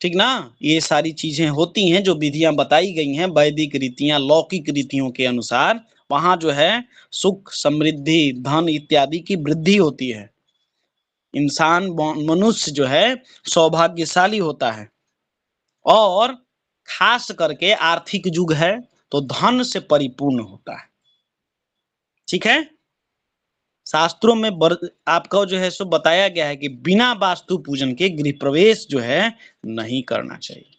ठीक ना, ये सारी चीजें होती हैं जो विधियां बताई गई हैं, वैदिक रीतियां, लौकिक रीतियों के अनुसार, वहां जो है सुख, समृद्धि, धन इत्यादि की वृद्धि होती है। इंसान मनुष्य जो है सौभाग्यशाली होता है, और खास करके आर्थिक युग है तो धन से परिपूर्ण होता है, ठीक है। शास्त्रों में आपको जो है सो बताया गया है कि बिना वास्तु पूजन के गृह प्रवेश जो है नहीं करना चाहिए,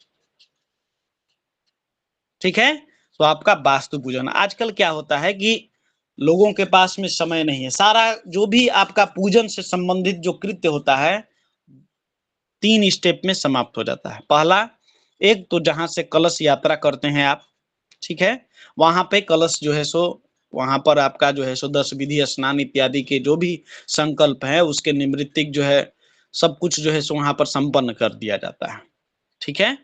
ठीक है। तो आपका वास्तु पूजन, आजकल क्या होता है कि लोगों के पास में समय नहीं है, सारा जो भी आपका पूजन से संबंधित जो कृत्य होता है 3 स्टेप में समाप्त हो जाता है। पहला, एक तो जहां से कलश यात्रा करते हैं आप, ठीक है, वहां पे कलश जो है सो, वहां पर आपका जो है सो 10 विधि स्नान इत्यादि के जो भी संकल्प है उसके निवृत्तिक जो है सब कुछ जो है सो वहां पर संपन्न कर दिया जाता है, ठीक है।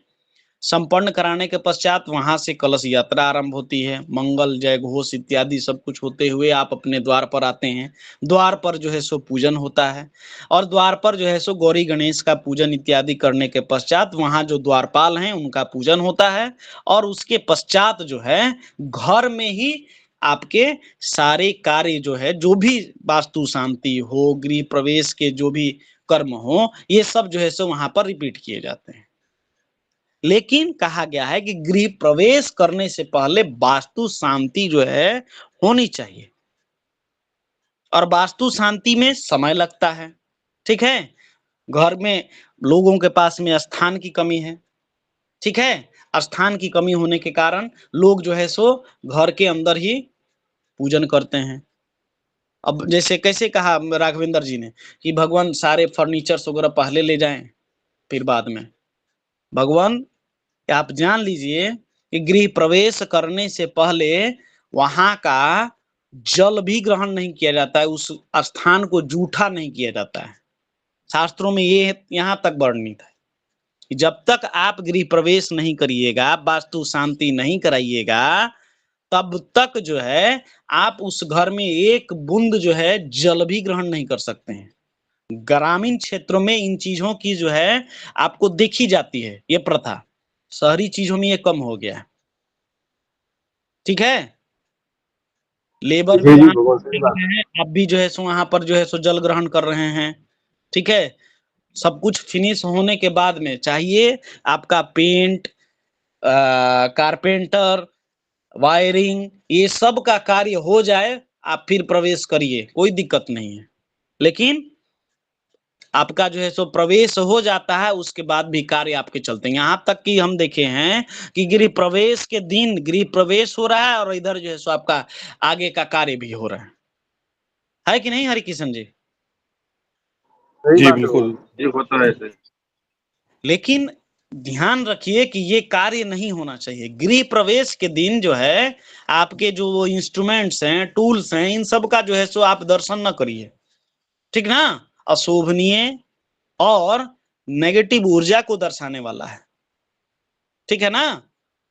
संपन्न कराने के पश्चात वहां से कलश यात्रा आरंभ होती है, मंगल जय घोष इत्यादि सब कुछ होते हुए आप अपने द्वार पर आते हैं। द्वार पर जो है सो पूजन होता है, और द्वार पर जो है सो गौरी गणेश का पूजन इत्यादि करने के पश्चात वहां जो द्वारपाल हैं उनका पूजन होता है, और उसके पश्चात जो है घर में ही आपके सारे कार्य जो है, जो भी वास्तु शांति हो, गृह प्रवेश के जो भी कर्म हो, ये सब जो है सो वहां पर रिपीट किए जाते हैं। लेकिन कहा गया है कि गृह प्रवेश करने से पहले वास्तु शांति जो है होनी चाहिए, और वास्तु शांति में समय लगता है, ठीक है। घर में लोगों के पास में स्थान की कमी है, ठीक है, स्थान की कमी होने के कारण लोग जो है सो घर के अंदर ही पूजन करते हैं। अब जैसे कैसे कहा राघवेंद्र जी ने कि भगवान सारे फर्नीचर्स वगैरह पहले ले जाएं फिर बाद में, भगवान आप जान लीजिए कि गृह प्रवेश करने से पहले वहां का जल भी ग्रहण नहीं किया जाता है, उस स्थान को जूठा नहीं किया जाता है। शास्त्रों में ये यहाँ तक वर्णित है कि जब तक आप गृह प्रवेश नहीं करिएगा, वास्तु शांति नहीं कराइएगा, तब तक जो है आप उस घर में एक बूंद जो है जल भी ग्रहण नहीं कर सकते हैं। ग्रामीण क्षेत्रों में इन चीजों की जो है आपको देखी जाती है ये प्रथा, शहरी चीजों में ये कम हो गया है, ठीक है। लेबर भी जी जी वहां भगवान, सही बात। हैं, आप भी जो है सो वहां पर जो है सो जल ग्रहण कर रहे हैं, ठीक है। सब कुछ फिनिश होने के बाद में चाहिए आपका पेंट, कारपेंटर, वायरिंग, ये सब का कार्य हो जाए, आप फिर प्रवेश करिए, कोई दिक्कत नहीं है। लेकिन आपका जो है सो प्रवेश हो जाता है, उसके बाद भी कार्य आपके चलते हैं। यहाँ तक कि हम देखे हैं कि गृह प्रवेश के दिन गृह प्रवेश हो रहा है और इधर जो है सो आपका आगे का कार्य भी हो रहा है कि नहीं हरिकिशन जी? सही जी बात है बिल्कुल। भगवान। ये होता है ऐसे। लेकिन ध्यान रखिए कि ये कार्य नहीं होना चाहिए। गृह प्रवेश के दिन जो है आपके जो इंस्ट्रूमेंट्स हैं, टूल्स हैं, इन सब का जो है सो आप दर्शन न करिए, ठीक ना। अशोभनीय और नेगेटिव ऊर्जा को दर्शाने वाला है, ठीक है ना।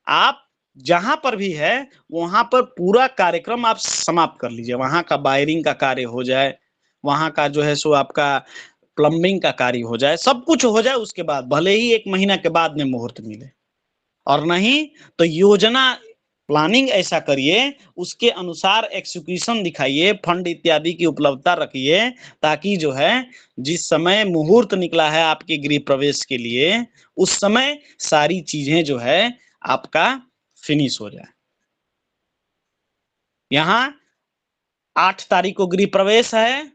आप जहां पर भी है वहां पर पूरा कार्यक्रम आप समाप्त कर लीजिए, वहां का वायरिंग का कार्य हो जाए, वहां का जो है सो आपका प्लम्बिंग का कार्य हो जाए, सब कुछ हो जाए, उसके बाद भले ही 1 महीना के बाद में मुहूर्त मिले, और नहीं तो योजना प्लानिंग ऐसा करिए, उसके अनुसार एक्सिक्यूशन दिखाइए, फंड इत्यादि की उपलब्धता रखिए, ताकि जो है जिस समय मुहूर्त निकला है आपके गृह प्रवेश के लिए, उस समय सारी चीजें जो है आपका फिनिश हो जाए। यहाँ 8 तारीख को गृह प्रवेश है,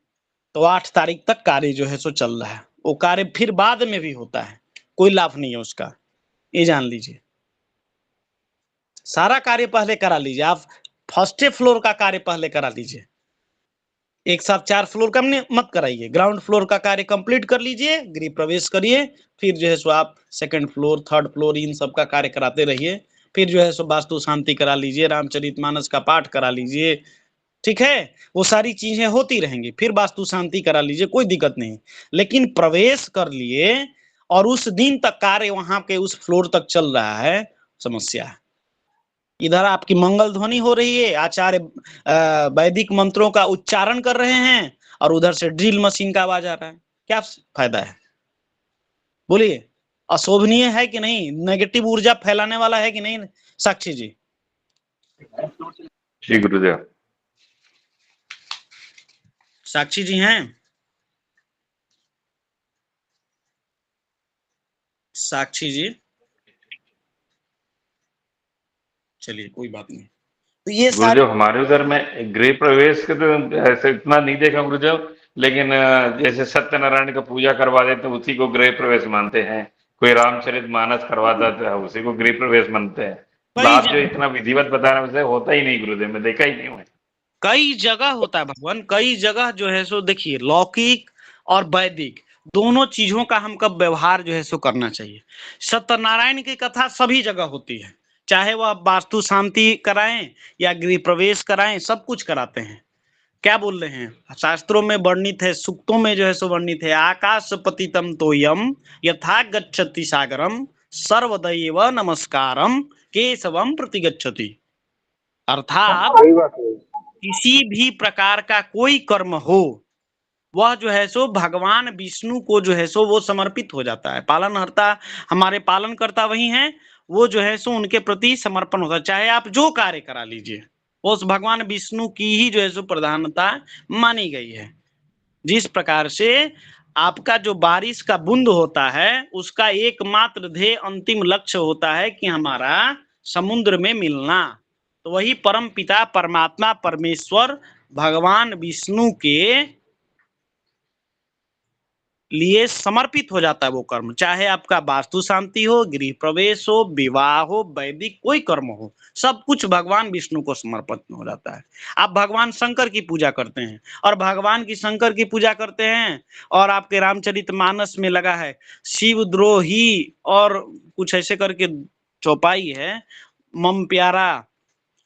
तो 8 तारीख तक कार्य जो है सो चल रहा है। वो कार्य फिर बाद में भी होता है, कोई लाभ नहीं है उसका, ये जान लीजिए। सारा कार्य पहले करा लीजिए, आप फर्स्ट फ्लोर का कार्य पहले करा लीजिए, एक साथ 4 फ्लोर का मत कराइए। ग्राउंड फ्लोर का कार्य कंप्लीट कर लीजिए, गृह प्रवेश करिए, फिर जो है सो आप 2nd फ्लोर 3rd फ्लोर इन सब का कार्य कराते रहिए। फिर जो है सो वास्तु शांति करा लीजिए, रामचरितमानस का पाठ करा लीजिए, ठीक है। वो सारी चीजें होती रहेंगी, फिर वास्तु शांति करा लीजिए, कोई दिक्कत नहीं। लेकिन प्रवेश कर लिए और उस दिन तक कार्य वहां के उस फ्लोर तक चल रहा है, समस्या है। इधर आपकी मंगल ध्वनि हो रही है, आचार्य वैदिक मंत्रों का उच्चारण कर रहे हैं, और उधर से ड्रिल मशीन का आवाज आ रहा है, क्या फायदा है? बोलिए, अशोभनीय है कि नहीं? नेगेटिव ऊर्जा फैलाने वाला है कि नहीं साक्षी जी? जी गुरुदेव। साक्षी जी हैं? साक्षी जी, चलिए कोई बात नहीं। तो ये सारी गुरुदेव हमारे उधर में गृह प्रवेश के तो ऐसे इतना नहीं देखा गुरुदेव, लेकिन जैसे सत्यनारायण का पूजा करवा देते हैं उसी को गृह प्रवेश मानते हैं, कोई रामचरित मानस करवा देता है उसी को गृह प्रवेश मानते हैं। आप जो इतना विधिवत बता रहे हैं वैसे होता ही नहीं गुरुदेव, मैं देखा ही नहीं हूँ। कई जगह होता है भगवान, कई जगह जो है सो देखिए, लौकिक और वैदिक दोनों चीजों का हमको व्यवहार जो है सो करना चाहिए। सत्यनारायण की कथा सभी जगह होती है, चाहे वह वास्तु शांति कराएं या गृह प्रवेश कराएं, सब कुछ कराते हैं। क्या बोल रहे हैं? शास्त्रों में वर्णित है, सूक्तों में जो है सो वर्णित है, आकाश पतितम तोयम यथा गच्छति सागरम सर्वदैव नमस्कारम केशवम प्रतिगच्छति। अर्थात सही बात है। किसी भी प्रकार का कोई कर्म हो, वह जो है सो भगवान विष्णु को जो है सो वो समर्पित हो जाता है। पालनहर्ता, हमारे पालनकर्ता वही हैं, वो जो है सो उनके प्रति समर्पण होता है। चाहे आप जो कार्य करा लीजिए, उस भगवान विष्णु की ही जो है सो प्रधानता मानी गई है। जिस प्रकार से आपका जो बारिश का बूंद होता है, उसका एकमात्र ध्येय, अंतिम लक्ष्य होता है कि हमारा समुद्र में मिलना। तो वही परम पिता परमात्मा परमेश्वर भगवान विष्णु के लिए समर्पित हो जाता है वो कर्म। चाहे आपका वास्तु शांति हो, गृह प्रवेश हो, विवाह हो, वैदिक कोई कर्म हो, सब कुछ भगवान विष्णु को समर्पित हो जाता है। आप भगवान शंकर की पूजा करते हैं, और भगवान की शंकर की पूजा करते हैं, और आपके रामचरितमानस में लगा है शिवद्रोही और कुछ ऐसे करके चौपाई है, मम प्यारा,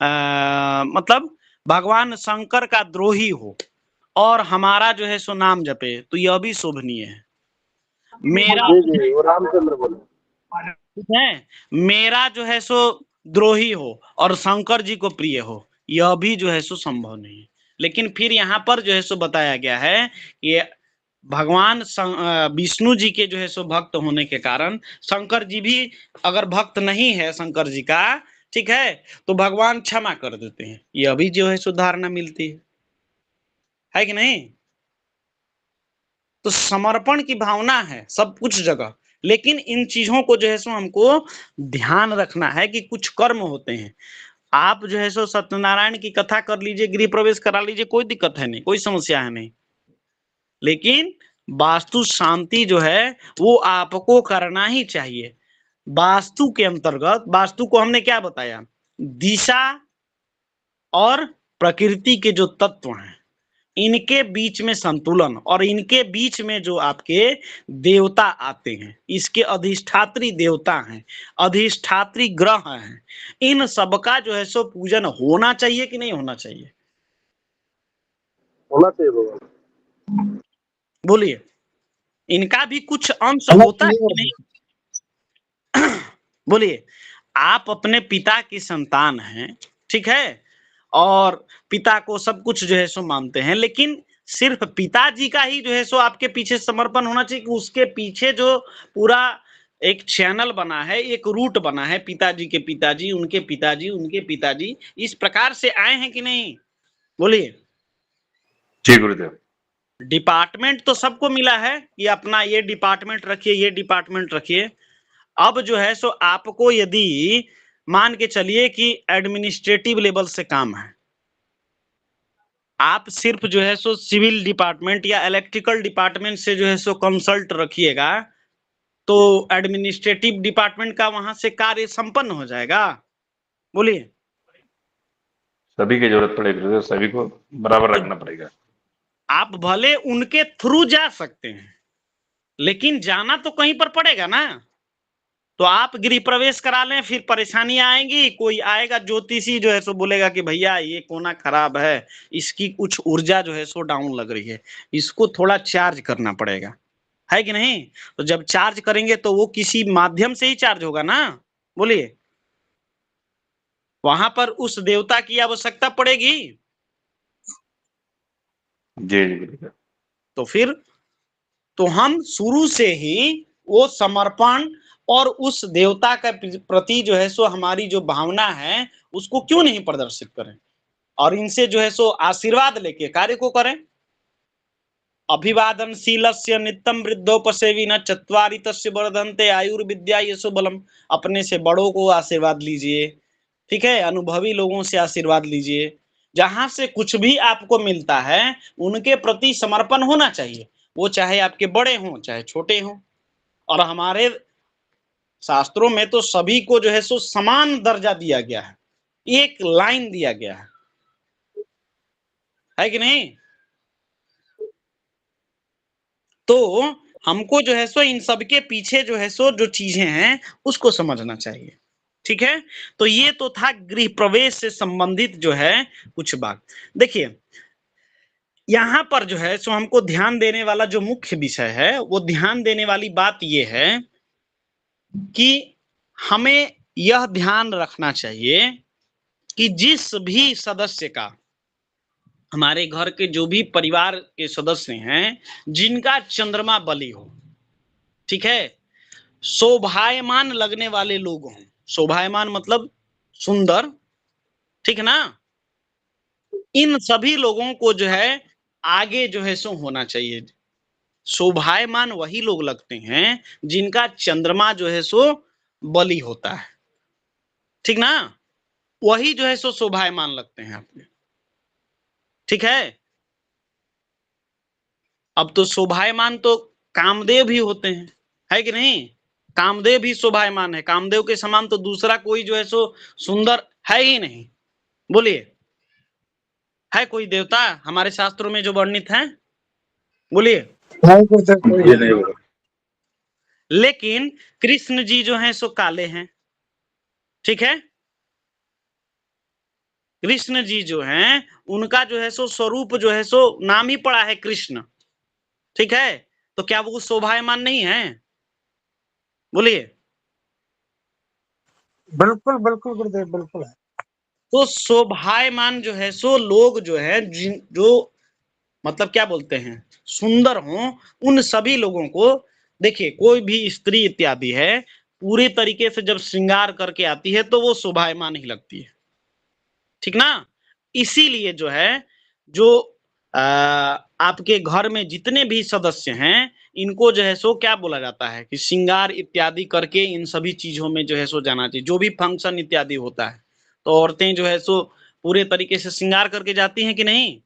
मतलब भगवान शंकर का द्रोही हो और हमारा जो है सो नाम जपे, तो यह भी शोभनीय है। मेरा जी वो रामचंद्र बोले, ठीक है, मेरा जो है सो द्रोही हो और शंकर जी को प्रिय हो, यह भी जो है सो संभव नहीं है। लेकिन फिर यहाँ पर जो है सो बताया गया है कि भगवान विष्णु जी के जो है सो भक्त होने के कारण शंकर जी भी अगर भक्त नहीं है शंकर जी का, ठीक है, तो भगवान क्षमा कर देते हैं। यह भी जो है सो धारणा मिलती है कि नहीं? तो समर्पण की भावना है सब कुछ जगह, लेकिन इन चीजों को जो है सो हमको ध्यान रखना है कि कुछ कर्म होते हैं। आप जो है सो सत्यनारायण की कथा कर लीजिए, गृह प्रवेश करा लीजिए, कोई दिक्कत है नहीं, कोई समस्या है नहीं। लेकिन वास्तु शांति जो है वो आपको करना ही चाहिए। वास्तु के अंतर्गत, वास्तु को हमने क्या बताया? दिशा और प्रकृति के जो तत्व हैं इनके बीच में संतुलन और इनके बीच में जो आपके देवता आते हैं, इसके अधिष्ठात्री देवता हैं, अधिष्ठात्री ग्रह हैं, इन सबका जो है सो पूजन होना चाहिए कि नहीं होना चाहिए? होना चाहिए भगवान। बोलिए, इनका भी कुछ अंश होता है कि नहीं? बोलिए, आप अपने पिता की संतान हैं, ठीक है, और पिता को सब कुछ जो है सो मानते हैं, लेकिन सिर्फ पिताजी का ही जो है सो आपके पीछे समर्पण होना चाहिए कि उसके पीछे जो पूरा एक चैनल बना है, एक रूट बना है, पिताजी के पिताजी, उनके पिताजी, उनके पिताजी, इस प्रकार से आए हैं कि नहीं? बोलिए। जी गुरुदेव। डिपार्टमेंट तो सबको मिला है कि अपना ये डिपार्टमेंट रखिए, ये डिपार्टमेंट रखिए। अब जो है सो आपको यदि मान के चलिए कि एडमिनिस्ट्रेटिव लेवल से काम है, आप सिर्फ जो है सो सिविल डिपार्टमेंट या इलेक्ट्रिकल डिपार्टमेंट से जो है सो कंसल्ट रखिएगा तो एडमिनिस्ट्रेटिव डिपार्टमेंट का वहां से कार्य संपन्न हो जाएगा। बोलिए। सभी की जरूरत पड़ेगी गुरुदेव, सभी को बराबर रखना पड़ेगा। आप भले उनके थ्रू जा सकते हैं, लेकिन जाना तो कहीं पर पड़ेगा ना। तो आप गृह प्रवेश करा लें, फिर परेशानियां आएंगी। कोई आएगा ज्योतिषी जो है सो बोलेगा कि भैया ये कोना खराब है, इसकी कुछ ऊर्जा जो है सो डाउन लग रही है, इसको थोड़ा चार्ज करना पड़ेगा, है कि नहीं? तो जब चार्ज करेंगे तो वो किसी माध्यम से ही चार्ज होगा ना। बोलिए, वहां पर उस देवता की आवश्यकता पड़ेगी। जी जी गुरुदेव। तो फिर तो हम शुरू से ही वो समर्पण और उस देवता के प्रति जो है सो हमारी जो भावना है उसको क्यों नहीं प्रदर्शित करें और इनसे जो है सो आशीर्वाद लेके कार्य को करें। अभिवादनशीलस्य नित्यं वृद्धोपसेविनः चत्वारि तस्य वर्धन्ते आयुर्विद्या यशो बलम। अपने से बड़ों को आशीर्वाद लीजिए, ठीक है, अनुभवी लोगों से आशीर्वाद लीजिए। जहां से कुछ भी आपको मिलता है उनके प्रति समर्पण होना चाहिए, वो चाहे आपके बड़े हों चाहे छोटे हों। और हमारे शास्त्रों में तो सभी को जो है सो समान दर्जा दिया गया है, एक लाइन दिया गया है कि नहीं? तो हमको जो है सो इन सबके पीछे जो है सो जो चीजें हैं उसको समझना चाहिए, ठीक है। तो ये तो था गृह प्रवेश से संबंधित जो है कुछ बात। देखिए, यहां पर जो है सो हमको ध्यान देने वाला जो मुख्य विषय है, वो ध्यान देने वाली बात ये है कि हमें यह ध्यान रखना चाहिए कि जिस भी सदस्य का, हमारे घर के जो भी परिवार के सदस्य हैं जिनका चंद्रमा बलि हो, ठीक है, शोभायमान लगने वाले लोग हों। शोभायमान मतलब सुंदर, ठीक है ना? इन सभी लोगों को जो है आगे जो है सो होना चाहिए। शोभायमान वही लोग लगते हैं जिनका चंद्रमा जो है सो बलि होता है, ठीक ना? वही जो है सो शोभायमान लगते हैं आपके, ठीक है। अब तो शोभायमान तो कामदेव भी होते हैं, है कि नहीं? कामदेव भी शोभायमान है, कामदेव के समान तो दूसरा कोई जो है सो सुंदर है ही नहीं। बोलिए, है कोई देवता हमारे शास्त्रों में जो वर्णित है? बोलिए। ये नहीं होगा। लेकिन कृष्ण जी जो हैं सो काले हैं, ठीक है। कृष्ण जी जो हैं उनका जो है सो स्वरूप जो है सो नाम ही पड़ा है कृष्ण, ठीक है। तो क्या वो शोभायमान नहीं है? बोलिए। बिल्कुल बिल्कुल गुरुदेव, बिल्कुल है। तो शोभायमान जो है सो लोग जो है जो मतलब क्या बोलते हैं सुंदर हों, उन सभी लोगों को देखिए, कोई भी स्त्री इत्यादि है पूरे तरीके से जब श्रृंगार करके आती है तो वो शोभायमान ही लगती है, ठीक ना? इसीलिए जो है जो आपके घर में जितने भी सदस्य हैं इनको जो है सो क्या बोला जाता है कि श्रृंगार इत्यादि करके इन सभी चीजों में जो है सो जाना चाहिए। जो भी फंक्शन इत्यादि होता है तो औरतें जो है सो पूरे तरीके से श्रृंगार करके जाती हैं कि नहीं?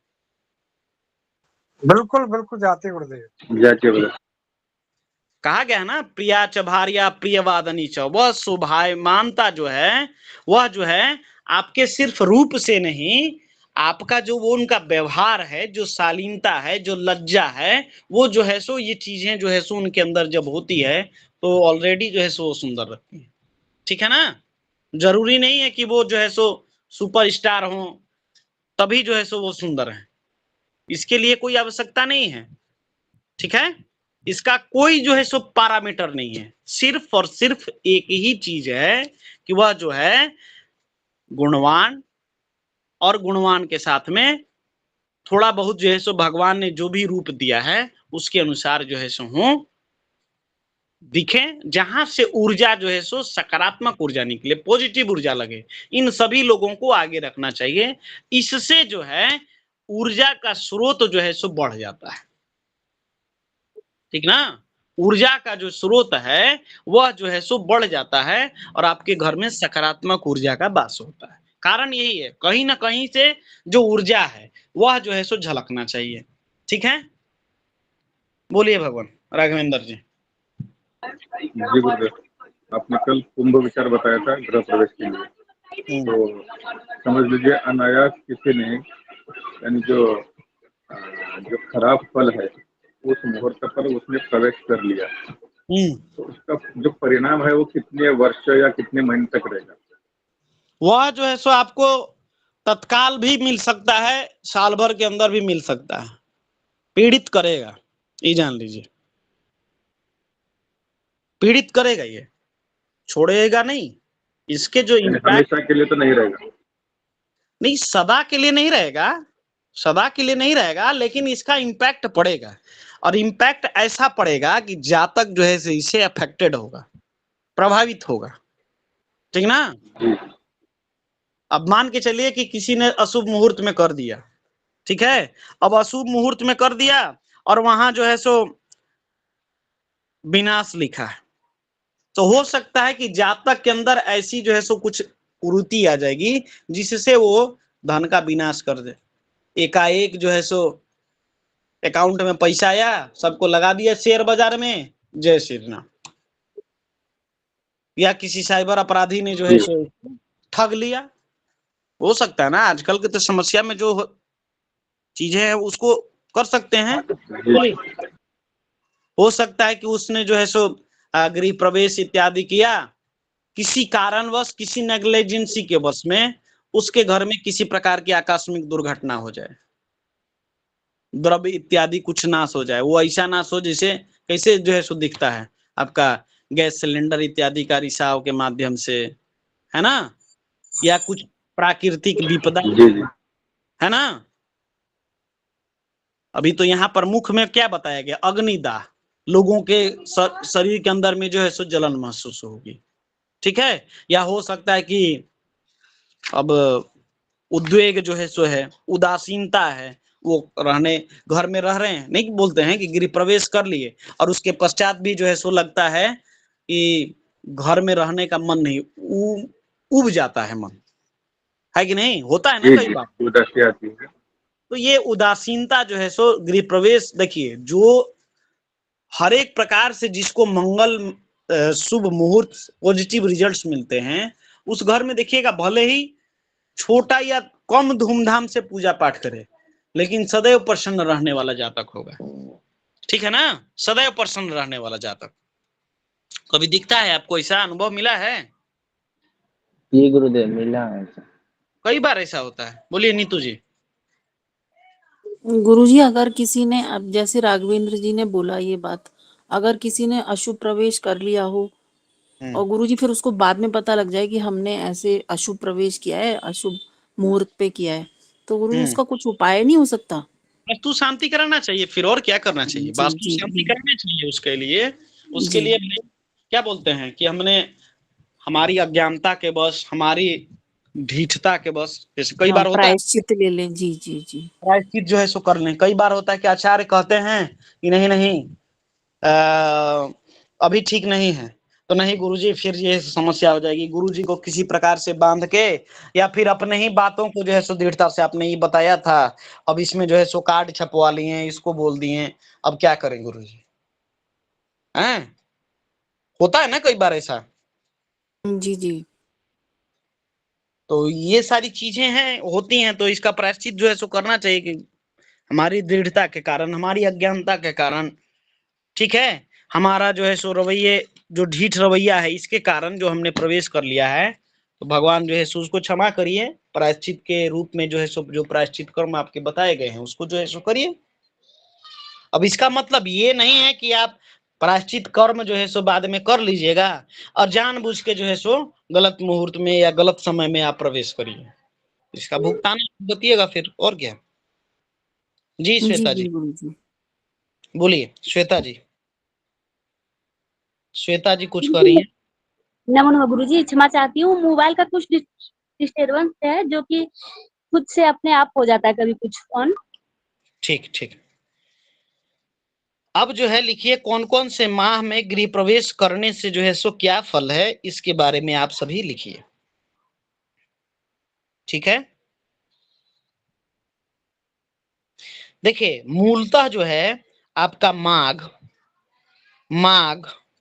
बिल्कुल बिल्कुल जाते गुरुदेव, जाते बोला। कहा गया है ना, प्रिया च भार्या प्रियवादनी च। वह शोभायमानता जो है वह जो है आपके सिर्फ रूप से नहीं, आपका जो वो उनका व्यवहार है, जो शालीनता है, जो लज्जा है, वो जो है सो ये चीजें जो है सो उनके अंदर जब होती है तो ऑलरेडी जो है सो सुंदर लगती है। ठीक है ना? जरूरी नहीं है कि वो जो है सो सुपरस्टार हो तभी जो है सो वो सुंदर है, इसके लिए कोई आवश्यकता नहीं है। ठीक है? इसका कोई जो है सो पैरामीटर नहीं है, सिर्फ और सिर्फ एक ही चीज है कि वह जो है गुणवान, और गुणवान के साथ में थोड़ा बहुत जो है सो भगवान ने जो भी रूप दिया है उसके अनुसार जो है सो हो दिखे, जहां से ऊर्जा जो है सो सकारात्मक ऊर्जा निकले, पॉजिटिव ऊर्जा लगे, इन सभी लोगों को आगे रखना चाहिए। इससे जो है ऊर्जा का स्रोत जो है सो बढ़ जाता है। ठीक ना? ऊर्जा का जो स्रोत है वह जो है सो बढ़ जाता है और आपके घर में सकारात्मक ऊर्जा का वास होता है। कारण यही है, कहीं ना कहीं से जो ऊर्जा है वह जो है सो झलकना चाहिए। ठीक है? बोलिए भगवान राघवेंद्र जी। जी गुरुदेव, आपने कल कुंभ विचार बताया था गृह प्रवेश के लिए, तो समझ लीजिए अनायास किसी ने यानी जो खराब फल है उस मुहूर्त पर उसने प्रवेश कर लिया, तो उसका जो परिणाम है वो कितने वर्ष या कितने महीने तक रहेगा? वह जो है सो आपको तत्काल भी मिल सकता है, साल भर के अंदर भी मिल सकता है। पीड़ित करेगा, ये जान लीजिए, पीड़ित करेगा, ये छोड़ेगा नहीं। इसके जो यानी इम्पैक्ट हमेशा के लिए तो नहीं रहेगा? नहीं, सदा के लिए नहीं रहेगा, सदा के लिए नहीं रहेगा, लेकिन इसका इम्पैक्ट पड़ेगा, और इम्पैक्ट ऐसा पड़ेगा कि जातक जो है इससे अफेक्टेड होगा, प्रभावित होगा। ठीक ना? जी अब मान के चलिए कि किसी ने अशुभ मुहूर्त में कर दिया, ठीक है? अब अशुभ मुहूर्त में कर दिया और वहां जो है सो विनाश लिखा है, तो हो सकता है कि जातक के अंदर ऐसी जो है सो कुछ कुरीति आ जाएगी जिससे वो धन का विनाश कर दे। एकाएक जो है सो अकाउंट में पैसा आया, सबको लगा दिया शेयर बाजार में, जय श्री राम। या किसी साइबर अपराधी ने जो है जी सो ठग लिया, हो सकता है ना? आजकल की तो समस्या में जो चीजें हैं उसको कर सकते हैं। जी हो सकता है कि उसने जो है सो गृह प्रवेश इत्यादि किया, किसी कारणवश, किसी नेग्लिजेंसी के वश में उसके घर में किसी प्रकार की आकस्मिक दुर्घटना हो जाए, द्रव्य इत्यादि कुछ नाश हो जाए, वो ऐसा नाश हो जैसे कैसे जो है सो दिखता है आपका गैस सिलेंडर इत्यादि का रिसाव के माध्यम से, है ना? या कुछ प्राकृतिक विपदा, जी जी है ना? अभी तो यहाँ पर मुख में क्या बताया गया? अग्निदाह, लोगों के शरीर के अंदर में जो है सो जलन महसूस होगी। ठीक है? या हो सकता है कि अब उद्वेग जो है सो है, उदासीनता है, वो रहने घर में रह रहे हैं, नहीं बोलते हैं कि गृह प्रवेश कर लिए और उसके पश्चात भी जो है सो लगता है कि घर में रहने का मन नहीं, उब जाता है मन, है कि नहीं? होता है ना जी कई जी बार। उदासी आती है। तो ये उदासीनता जो है सो गृह प्रवेश, देखिए जो हर एक प्रकार से जिसको मंगल शुभ मुहूर्त पॉजिटिव रिजल्ट्स मिलते हैं, उस घर में देखिएगा भले ही छोटा या कम धूमधाम से पूजा पाठ करे, लेकिन सदैव प्रसन्न रहने वाला जातक होगा। ठीक है ना? सदैव प्रसन्न रहने वाला जातक। कभी दिखता है आपको? ऐसा अनुभव मिला है? ये गुरुदेव मिला है ऐसा। कई बार ऐसा होता है। बोलिए नीतू जी। गुरुजी, अगर किसी ने, अब जैसे राघवेंद्र जी ने बोला ये बात, अगर किसी ने अशुभ प्रवेश कर लिया हो और गुरुजी फिर उसको बाद में पता लग जाए कि हमने ऐसे अशुभ प्रवेश किया है, अशुभ मुहूर्त पे किया है, तो गुरुजी उसका कुछ उपाय नहीं हो सकता? वास्तु शांति कराना चाहिए, फिर और क्या करना चाहिए? जी वास्तु जी शांति कराना चाहिए उसके लिए। उसके जी। लिए क्या बोलते हैं कि हमने हमारी अज्ञानता के बस, हमारी ढीठता के बस, जैसे कई हाँ, बार होता है प्रायश्चित ले लें। जी जी जी। प्रायश्चित जो है सो कर लें। कई बार होता है कि आचार्य कहते हैं कि नहीं नहीं अभी ठीक नहीं है, तो नहीं गुरुजी, फिर ये समस्या हो जाएगी। गुरुजी को किसी प्रकार से बांध के या फिर अपने ही बातों को जो है सो दृढ़ता से, आपने ये बताया था, अब इसमें जो है सो कार्ड छपवा लिए, इसको बोल दिए, अब क्या करें गुरुजी? हैं? होता है ना कई बार ऐसा। जी जी। तो ये सारी चीजें हैं, होती हैं, तो इसका प्रायश्चित जो है सो करना चाहिए कि हमारी दृढ़ता के कारण, हमारी अज्ञानता के कारण, ठीक है, हमारा जो है सो रवैये, जो ढीठ रवैया है, इसके कारण जो हमने प्रवेश कर लिया है, तो भगवान जो है सो उसको क्षमा करिए, प्रायश्चित के रूप में जो है सो जो प्रायश्चित कर्म आपके बताए गए हैं उसको जो है सो करिए। अब इसका मतलब ये नहीं है कि आप प्रायश्चित कर्म जो है सो बाद में कर लीजिएगा और जानबूझ के जो है सो गलत मुहूर्त में या गलत समय में आप प्रवेश करिए, इसका भुगतान बतिएगा फिर, और क्या। जी श्वेता जी, गुरुजी। बोलिए श्वेता जी। श्वेता जी कुछ कर रही हैं। नमो नमः गुरुजी, क्षमा चाहती हूँ, मोबाइल का कुछ डिस्टर्बेंस है जो कि खुद से अपने आप हो जाता है कभी कुछ ऑन। ठीक ठीक। अब जो है लिखिए, कौन कौन से माह में गृह प्रवेश करने से जो है सो क्या फल है, इसके बारे में आप सभी लिखिए, ठीक है। देखिए मूलतः जो है आपका माघ,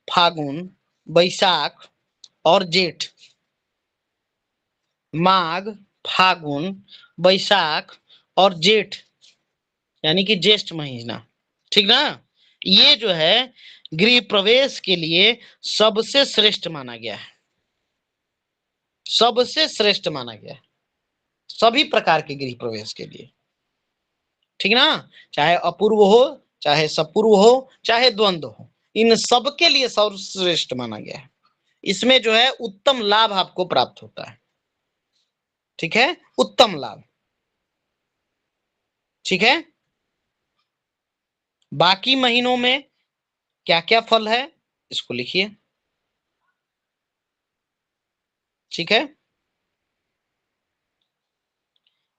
फागुन, बैसाख और जेठ, माघ, फागुन, बैसाख और जेठ, यानी कि ज्येष्ठ महीना, ठीक ना, ये जो है गृह प्रवेश के लिए सबसे श्रेष्ठ माना गया है, सबसे श्रेष्ठ माना गया है सभी प्रकार के गृह प्रवेश के लिए, ठीक ना, चाहे अपूर्व हो, चाहे सपूर्व हो, चाहे द्वंद्व हो, इन सब के लिए सर्वश्रेष्ठ माना गया है। इसमें जो है उत्तम लाभ आपको प्राप्त होता है, ठीक है, उत्तम लाभ, ठीक है। बाकी महीनों में क्या क्या फल है इसको लिखिए, ठीक है।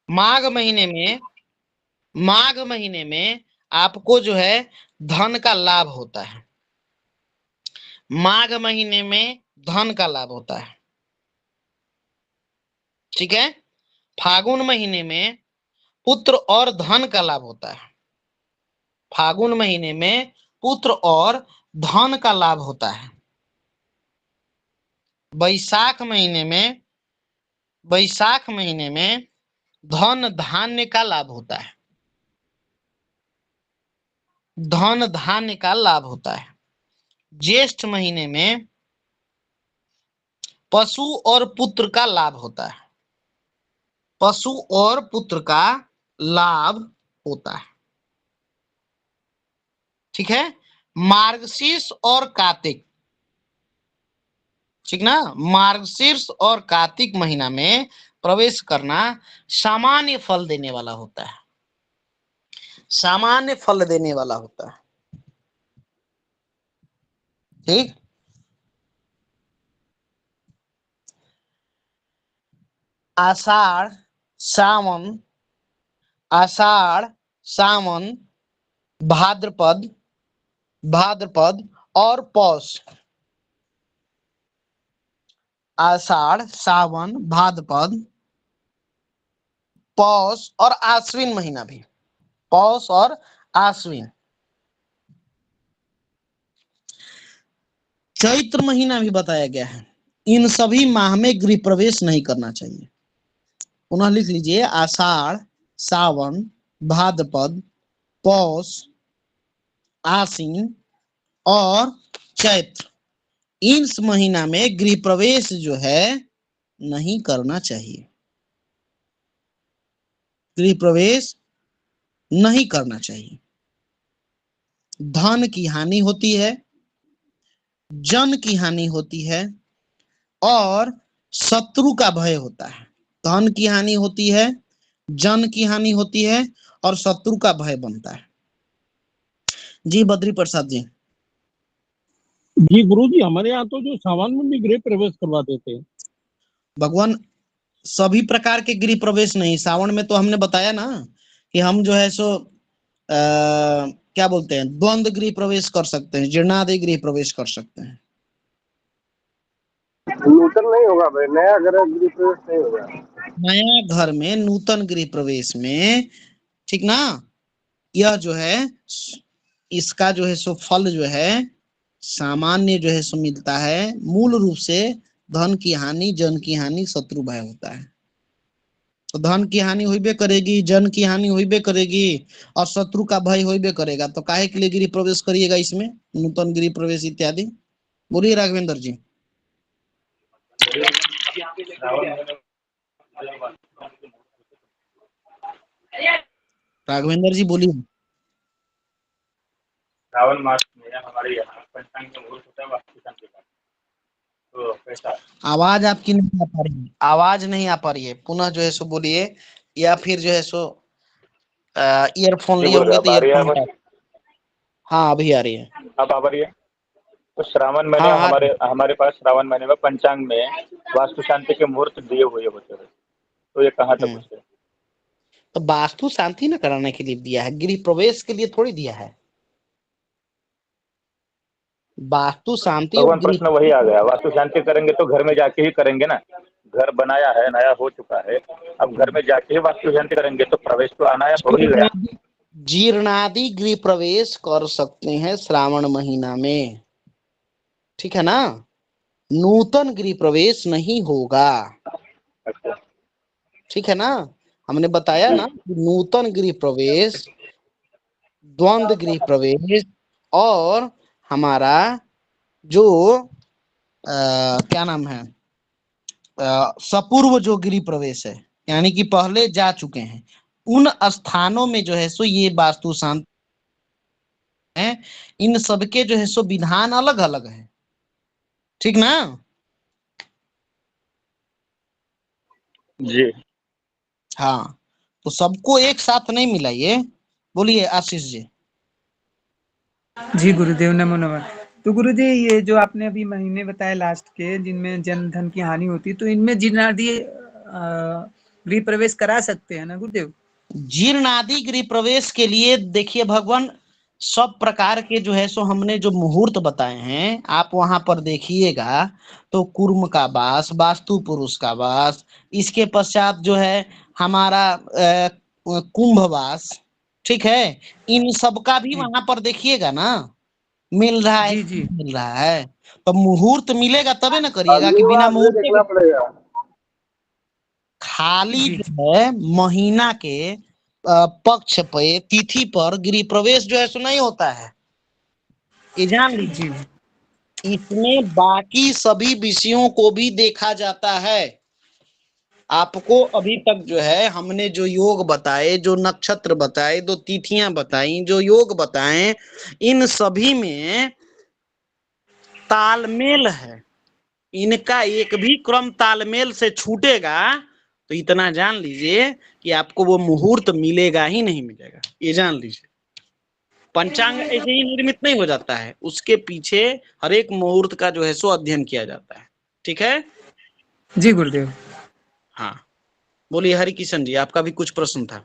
माघ महीने में आपको जो है धन का लाभ होता है, माघ महीने में धन का लाभ होता है, ठीक है। फागुन महीने में पुत्र और धन का लाभ होता है, फागुन महीने में पुत्र और धन का लाभ होता है। बैसाख महीने में धन धान्य का लाभ होता है, धन धान्य का लाभ होता है। ज्येष्ठ महीने में पशु और पुत्र का लाभ होता है, पशु और पुत्र का लाभ होता है, ठीक है। मार्गशीर्ष और कार्तिक, ठीक ना, मार्गशीर्ष और कार्तिक महीना में प्रवेश करना सामान्य फल देने वाला होता है, सामान्य फल देने वाला होता है, ठीक। आषाढ़, सावन, भाद्रपद और पौष, आषाढ़, सावन, भाद्रपद, पौष और आश्विन महीना भी, पौष और आश्विन, चैत्र महीना भी बताया गया है। इन सभी माह में गृह प्रवेश नहीं करना चाहिए। पुनः लिख लीजिए, आषाढ़, सावन, भाद्रपद, पौष, आश्विन और चैत्र, इस महीना में गृह प्रवेश जो है नहीं करना चाहिए, गृह प्रवेश नहीं करना चाहिए। धन की हानि होती है, जन की हानि होती है और शत्रु का भय होता है। धन की हानि होती है, जन की हानि होती है और शत्रु का भय बनता है। जी बद्री प्रसाद जी। जी गुरुजी, हमारे यहाँ तो जो सावन में भी गृह प्रवेश करवा देते हैं। भगवान सभी प्रकार के गृह प्रवेश नहीं, सावन में तो हमने बताया ना कि हम जो है सो क्या बोलते हैं, द्वंद्व गृह प्रवेश कर सकते हैं, जीर्णादि गृह प्रवेश कर सकते हैं। नूतन नहीं होगा भाई, नया घर गृह प्रवेश नहीं होगा, नया घर में नूतन गृह प्रवेश में, ठीक ना, यह जो है इसका जो है सो फल जो है सामान्य जो है सो मिलता है। मूल रूप से धन की हानि, जन की हानि, शत्रु भय होता है। तो धन की हानि होइबे करेगी, जन की हानि होइबे करेगी और शत्रु का भय होइबे करेगा। तो काहे के लिए गृह प्रवेश करिएगा इसमें, नूतन गृह प्रवेश इत्यादि? बोलिए राघवेंद्र जी। राघवेंद्र जी बोलिए। श्रावण मास में हमारे यहाँ पंचांग में मुहूर्त होता है वास्तु शांति का, तो कैसा? आवाज आपकी नहीं आ पा रही है, आवाज नहीं आ पा रही है, पुनः जो है सो बोलिए, या फिर जो है सो ईयरफोन लिए होंगे तो अब आ रही है ईयरफोन आवाज? हटा। हाँ अभी आ रही है। अब आ रही है। तो श्रावण महीने हाँ हमारे पास श्रावण महीने में पंचांग में वास्तु शांति के मुहूर्त दिए हुए होते हैं, तो ये कहाँ तक उससे? तो वास्तु शांति न कराने के लिए दिया है, गृह प्रवेश के लिए थोड़ी दिया है। वास्तु शांति और भगवान प्रश्न वही आ गया, वास्तु शांति करेंगे तो घर में जाके ही करेंगे ना, घर बनाया है, नया हो चुका है, अब घर में जाके ही वास्तु शांति करेंगे तो प्रवेश तो आना हो ही गया। जीर्णादि गृह प्रवेश कर सकते हैं श्रावण महीना में, ठीक है ना, नूतन गृह प्रवेश नहीं होगा। अच्छा, ठीक है ना, हमने बताया ना कि नूतन गृह प्रवेश, द्वंद्व गृह प्रवेश और हमारा जो क्या नाम है, सपूर्व जो गृह प्रवेश है, यानी कि पहले जा चुके हैं, उन स्थानों में जो है सो ये वास्तु शांति है। इन सबके जो है सो विधान अलग अलग है, ठीक ना? जी हाँ, तो सबको एक साथ नहीं मिलाइए। बोलिए आशीष जी। जी गुरुदेव, नमो नमः। तो गुरुजी, ये जो आपने अभी महीने बताए लास्ट के, जिनमें जन धन की हानि होती है, तो इनमें जीर्णादि गृह प्रवेश करा सकते हैं ना गुरुदेव? जीर्णादि गृह प्रवेश के लिए देखिए भगवान, सब प्रकार के जो है सो हमने जो मुहूर्त बताए हैं, आप वहां पर देखिएगा तो कुर्म का वास, वास्तु पुरुष का वास, इसके पश्चात जो है हमारा कुंभवास, ठीक है, इन सब का भी वहां पर देखिएगा ना, मिल रहा है, जी मिल रहा है। तो मुहूर्त मिलेगा तबे ना करिएगा कि बिना मुहूर्त देखना पड़ेगा। खाली जो है महीना के पक्ष पे, तिथि पर गृह प्रवेश जो है सो नहीं होता है, ये जान लीजिए। इसमें बाकी सभी विषयों को भी देखा जाता है। आपको अभी तक जो है हमने जो योग बताए, जो नक्षत्र बताए, जो तिथियां बताई, जो योग बताए, इन सभी में तालमेल है। इनका एक भी क्रम तालमेल से छूटेगा तो इतना जान लीजिए कि आपको वो मुहूर्त मिलेगा ही नहीं मिलेगा, ये जान लीजिए। पंचांग ऐसे ही निर्मित नहीं हो जाता है, उसके पीछे हर एक मुहूर्त का जो है सो अध्ययन किया जाता है, ठीक है जी गुरुदेव। हाँ बोलिए हरि किशन जी, आपका भी कुछ प्रश्न था?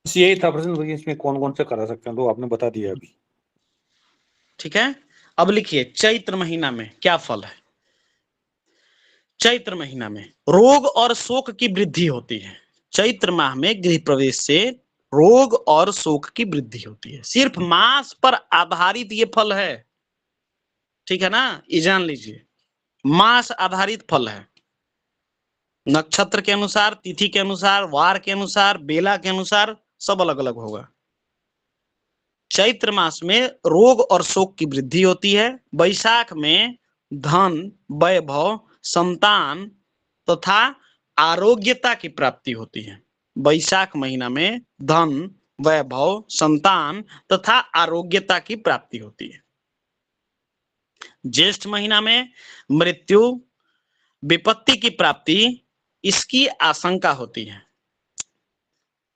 यही था प्रश्न भैया, इसमें कौन कौन से करा सकते हैं, तो आपने बता दिया अभी। ठीक है, अब लिखिए चैत्र महीना में क्या फल है। चैत्र महीना में रोग और शोक की वृद्धि होती है। चैत्र माह में गृह प्रवेश से रोग और शोक की वृद्धि होती है। सिर्फ मास पर आधारित ये फल है, ठीक है ना, ये जान लीजिए, मास आधारित फल है। नक्षत्र के अनुसार, तिथि के अनुसार, वार के अनुसार, बेला के अनुसार सब अलग अलग होगा। चैत्र मास में रोग और शोक की वृद्धि होती है। वैशाख में धन, वैभव, संतान तथा आरोग्यता की प्राप्ति होती है। वैशाख महीना में धन, वैभव, संतान तथा आरोग्यता की प्राप्ति होती है। ज्येष्ठ महीना में मृत्यु, विपत्ति की प्राप्ति, इसकी आशंका होती है।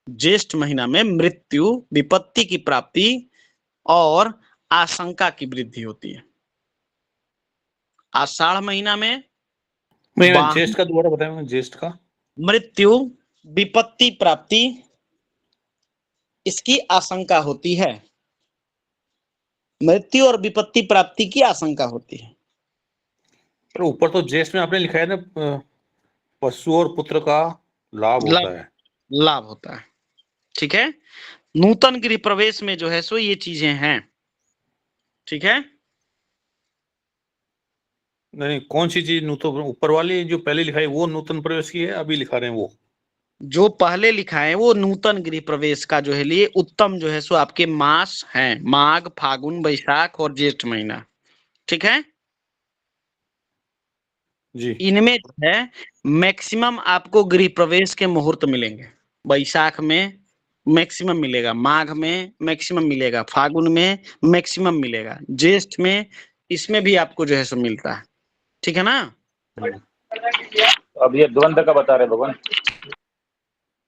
ज्येष्ठ महीना में मृत्यु, विपत्ति की प्राप्ति और आशंका की वृद्धि होती है। आषाढ़ महीना में ज्येष्ठ का दोबारा बताएंगे, ज्येष्ठ का मृत्यु, विपत्ति प्राप्ति, इसकी आशंका होती है। मृत्यु और विपत्ति प्राप्ति की आशंका होती है। तो ऊपर तो ज्येष्ठ में आपने लिखा है ना, पशु और पुत्र का लाभ होता है, लाभ होता है, ठीक है। नूतन गृह प्रवेश में जो है सो ये चीजें हैं, ठीक है। नहीं, कौन सी चीज नूतन? ऊपर वाली जो पहले लिखा है वो नूतन प्रवेश की है, अभी लिखा रहे हैं वो? जो पहले लिखा है वो नूतन गृह प्रवेश का जो है लिए उत्तम जो है सो आपके मास हैं, माघ, फागुन, बैसाख और ज्येष्ठ महीना। ठीक है जी। इनमें जो है मैक्सिमम आपको गृह प्रवेश के मुहूर्त मिलेंगे। बैसाख में मैक्सिमम मिलेगा, माघ में मैक्सिमम मिलेगा, फागुन में मैक्सिमम मिलेगा, ज्येष्ठ में इसमें भी आपको जो है सो मिलता है। ठीक है ना? अब ये द्वंद्व का बता रहे भगवान?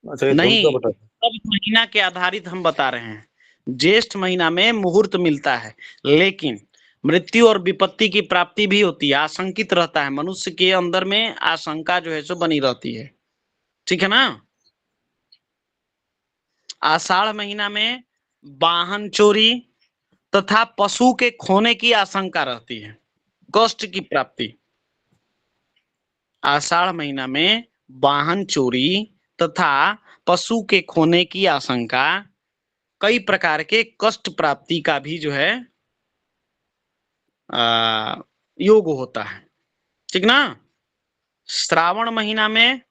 अच्छा, ये नहीं, द्वंद्व का बता। सब महीना के आधारित हम बता रहे हैं। ज्येष्ठ महीना में मुहूर्त मिलता है, लेकिन मृत्यु और विपत्ति की प्राप्ति भी होती है, आशंकित रहता है, मनुष्य के अंदर में आशंका जो है सो बनी रहती है। ठीक है ना? आषाढ़ महीना में वाहन चोरी तथा पशु के खोने की आशंका रहती है, कष्ट की प्राप्ति। आषाढ़ महीना में वाहन चोरी तथा पशु के खोने की आशंका, कई प्रकार के कष्ट प्राप्ति का भी जो है योग होता है। ठीक ना? श्रावण महीना में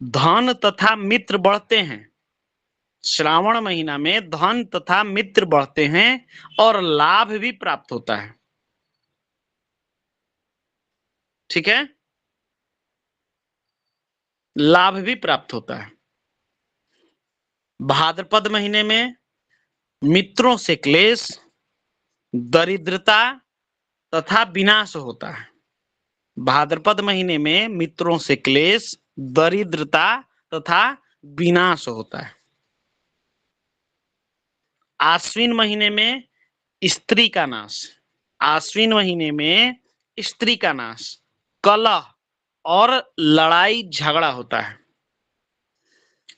धन तथा मित्र बढ़ते हैं। श्रावण महीना में धन तथा मित्र बढ़ते हैं और लाभ भी प्राप्त होता है। ठीक है? लाभ भी प्राप्त होता है। भाद्रपद महीने में मित्रों से क्लेश, दरिद्रता तथा विनाश होता है। भाद्रपद महीने में मित्रों से क्लेश, दरिद्रता तथा विनाश होता है। आश्विन महीने में स्त्री का नाश, आश्विन महीने में स्त्री का नाश, कलह और लड़ाई झगड़ा होता है।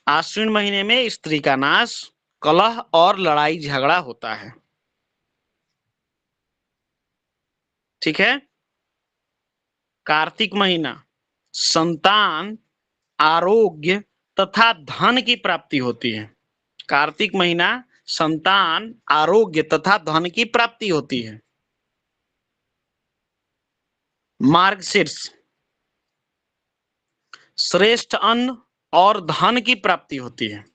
आश्विन महीने में स्त्री का नाश, कलह और लड़ाई झगड़ा होता है। ठीक है? कार्तिक महीना संतान, आरोग्य तथा धन की प्राप्ति होती है। कार्तिक महीना संतान, आरोग्य तथा धन की प्राप्ति होती है। मार्गशीर्ष श्रेष्ठ अन्न और धन की प्राप्ति होती है।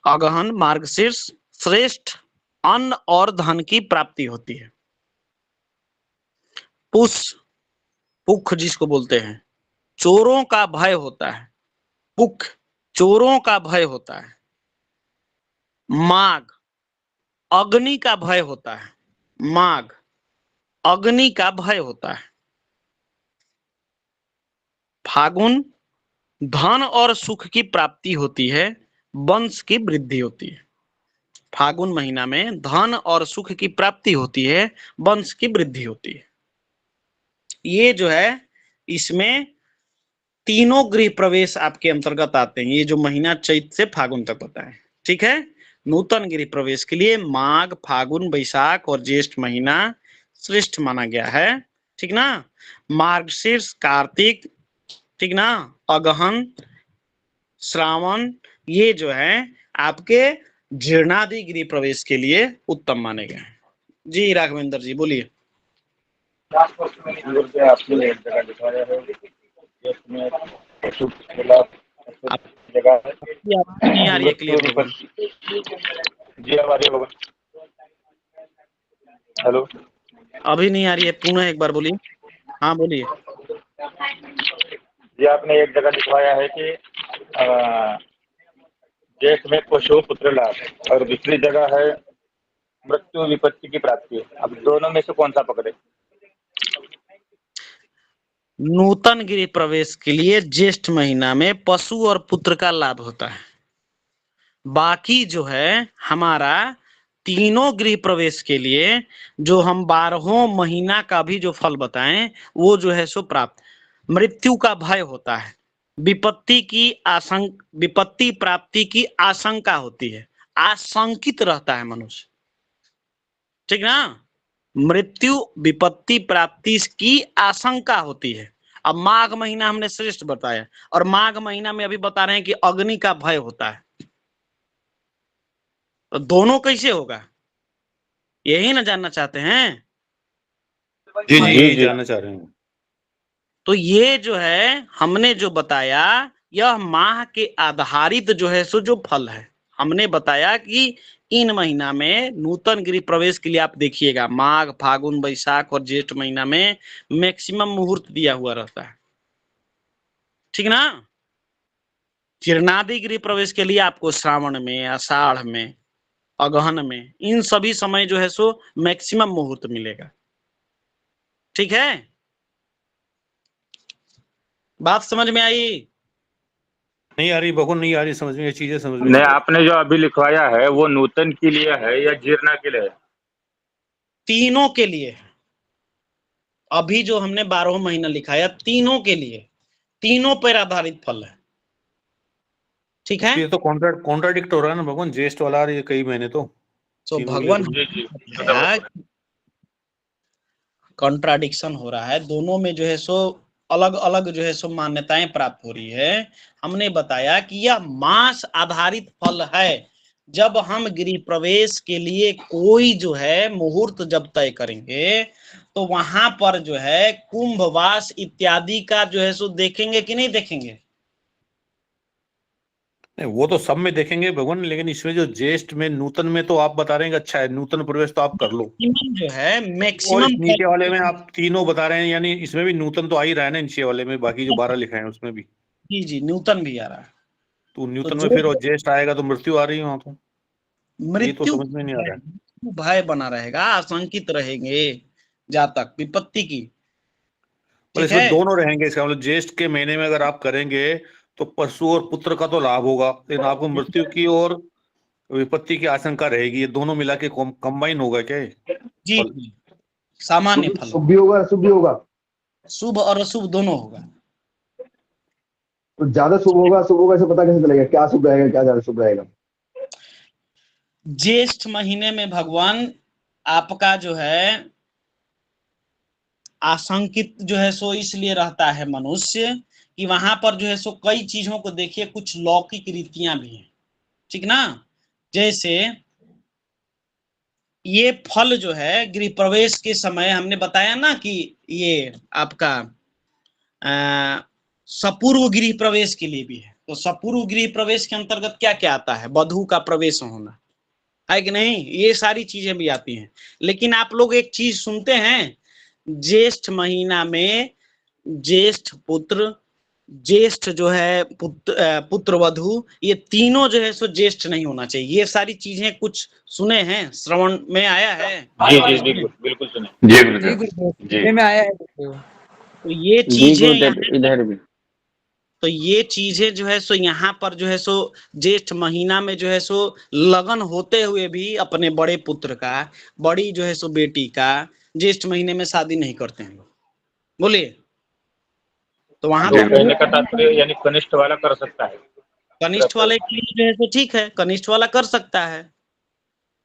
अगहन, मार्गशीर्ष श्रेष्ठ अन्न और धन की प्राप्ति होती है। पुष, पुख जिसको बोलते हैं, चोरों का भय होता है। पुख, चोरों का भय होता है। माघ, अग्नि का भय होता है। माघ, अग्नि का भय होता है। फागुन, धन और सुख की प्राप्ति होती है, वंश की वृद्धि होती है। फागुन महीना में धन और सुख की प्राप्ति होती है, वंश की वृद्धि होती है। ये जो है इसमें तीनों गृह प्रवेश आपके अंतर्गत आते हैं। ये जो महीना चैत से फागुन तक होता है। ठीक है? नूतन गृह प्रवेश के लिए माघ, फागुन, बैसाख और ज्येष्ठ महीना श्रेष्ठ माना गया है। ठीक ना? मार्गशीर्ष, कार्तिक, ठीक ना, अगहन, श्रावण, ये जो है आपके जीर्णादि गृह प्रवेश के लिए उत्तम माने गए हैं। जी राघवेंद्र जी बोलिए। आपने एक जगह दिखाया है जिसमें पशु के खिलाफ जगह है। नहीं आ रही है क्लियर भगवान। जी आ रही है भगवान। हेलो, अभी नहीं आ रही है, पुनः एक बार बोलिए। हाँ बोलिए। जी आपने एक जगह दिखाया है कि ज्येष्ठ में पशु पुत्र लाभ और दूसरी जगह है मृत्यु विपत्ति की प्राप्ति। अब दोनों में से कौन सा पकड़े? नूतन गृह प्रवेश के लिए ज्येष्ठ महीना में पशु और पुत्र का लाभ होता है। बाकी जो है हमारा तीनों गृह प्रवेश के लिए जो हम 12 महीना का भी जो फल बताएं वो जो है सो प्राप्त, मृत्यु का भय होता है, विपत्ति प्राप्ति की आशंका होती है, आशंकित रहता है मनुष्य। ठीक ना? मृत्यु विपत्ति प्राप्ति की आशंका होती है। अब माघ महीना हमने श्रेष्ठ बताया और माघ महीना में अभी बता रहे हैं कि अग्नि का भय होता है। तो दोनों कैसे होगा? यही ना जानना चाहते हैं? जी जी यही जानना चाह रहे हैं। तो ये जो है हमने जो बताया, यह माह के आधारित जो है सो जो फल है, हमने बताया कि इन महीना में नूतन गृह प्रवेश के लिए आप देखिएगा माघ, फागुन, बैसाख और ज्येष्ठ महीना में मैक्सिमम मुहूर्त दिया हुआ रहता है, ठीक ना। चिरनादि गृह प्रवेश के लिए आपको श्रावण में, आषाढ़ में, अगहन में, इन सभी समय जो है सो मैक्सिमम मुहूर्त मिलेगा, ठीक है। बात समझ में आई? नहीं आ रही भगवान, नहीं आ रही समझ में, ये चीजें समझ में नहीं, नहीं। आपने जो अभी लिखवाया है वो नूतन के लिए है या जीर्णा के लिए है? तीनों के लिए है। अभी जो हमने 12 महीना लिखाया तीनों के लिए, तीनों पर आधारित फल है, ठीक है। ये तो कॉन्ट्राडिक्ट हो रहा है ना भगवान, ज्येष्ठ वाला ये कई महीने तो भगवान कॉन्ट्राडिक्शन हो रहा है, दोनों में जो है सो अलग अलग जो है सो मान्यताएं प्राप्त हो रही है। हमने बताया कि यह मास आधारित फल है। जब हम गृह प्रवेश के लिए कोई जो है मुहूर्त जब तय करेंगे तो वहां पर जो है कुंभवास इत्यादि का जो है सो देखेंगे कि नहीं देखेंगे? नहीं वो तो सब में देखेंगे भगवान, लेकिन इसमें जो ज्येष्ठ में नूतन में तो आप बता रहे हैं कि अच्छा है नूतन प्रवेश तो आप कर लो, जो है और मैक्सिमम इस नीचे वाले में आप तीनों बता रहे हैं, यानी इसमें भी नूतन तो आ ही रहा है ना नीचे वाले में, बाकी जो 12 लिखा है उसमें भी। जी जी नूतन भी आ रहा है। तो नूतन में फिर और ज्येष्ठ आएगा तो मृत्यु आ रही है वहां तो, ये तो मृत्यु समझ में नहीं आ रहा है। भय बना रहेगा, आशंकित रहेंगे जातक विपत्ति की, और ठीक इसमें है। दोनों रहेंगे, इसका मतलब ज्येष्ठ के महीने में अगर आप करेंगे तो पशु और पुत्र का तो लाभ होगा, लेकिन आपको मृत्यु की और विपत्ति की आशंका रहेगी, ये दोनों मिला के कंबाइन होगा क्या ये? जी सामान्य फल, शुभ भी होगा अशुभ भी होगा, शुभ और अशुभ दोनों होगा। तो ज्यादा शुभ होगा अशुभ होगा इसे पता कैसे चलेगा, क्या शुभ रहेगा क्या ज्यादा शुभ रहेगा? ज्येष्ठ महीने में भगवान आपका जो है आशंकित जो है सो इसलिए रहता है मनुष्य कि वहां पर जो है सो कई चीजों को देखिए, कुछ लौकिक रीतियां भी हैं, ठीक ना। जैसे ये फल जो है गृह प्रवेश के समय हमने बताया ना कि ये आपका सपूर्व गृह प्रवेश के लिए भी है। तो सपूर्व गृह प्रवेश के अंतर्गत क्या क्या आता है? वधू का प्रवेश होना है कि नहीं, ये सारी चीजें भी आती हैं। लेकिन आप लोग एक चीज सुनते हैं, ज्येष्ठ महीना में ज्येष्ठ पुत्र, ज्येष्ठ जो है पुत्र वधू, ये तीनों जो है सो ज्येष्ठ नहीं होना चाहिए। ये सारी चीजें कुछ सुने हैं, श्रवण में आया है? जी जी बिल्कुल बिल्कुल सुने जी में आया है। तो ये चीजें इधर भी, तो ये चीजें जो है सो यहाँ पर जो है सो ज्येष्ठ महीना में जो है सो लगन होते हुए भी अपने बड़े पुत्र का, बड़ी जो है सो बेटी का ज्येष्ठ महीने में शादी नहीं करते हैं लोग, बोलिए। तो वहां तो कहने का तात्पर्य यानी कनिष्ठ वाला कर सकता है, कनिष्ठ वाले के लिए जो है सो ठीक है, कनिष्ठ वाला कर सकता है।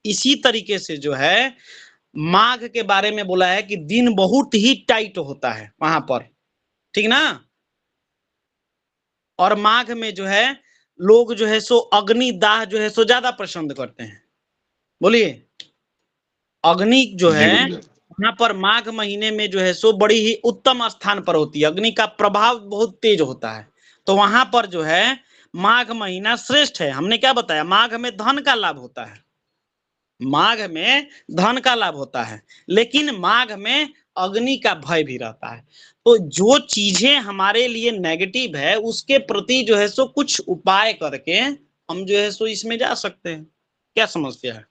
इसी तरीके से जो है माघ के बारे में बोला है कि दिन बहुत ही टाइट होता है वहां पर, ठीक ना। और माघ में जो है लोग जो है सो अग्निदाह जो है सो ज्यादा पसंद करते हैं, बोलिए। अग्नि जो है यहाँ पर माघ महीने में जो है सो बड़ी ही उत्तम स्थान पर होती है, अग्नि का प्रभाव बहुत तेज होता है। तो वहां पर जो है माघ महीना श्रेष्ठ है। हमने क्या बताया? माघ में धन का लाभ होता है, माघ में धन का लाभ होता है, लेकिन माघ में अग्नि का भय भी रहता है। तो जो चीजें हमारे लिए नेगेटिव है उसके प्रति जो है सो कुछ उपाय करके हम जो है सो इसमें जा सकते हैं। क्या समस्या है?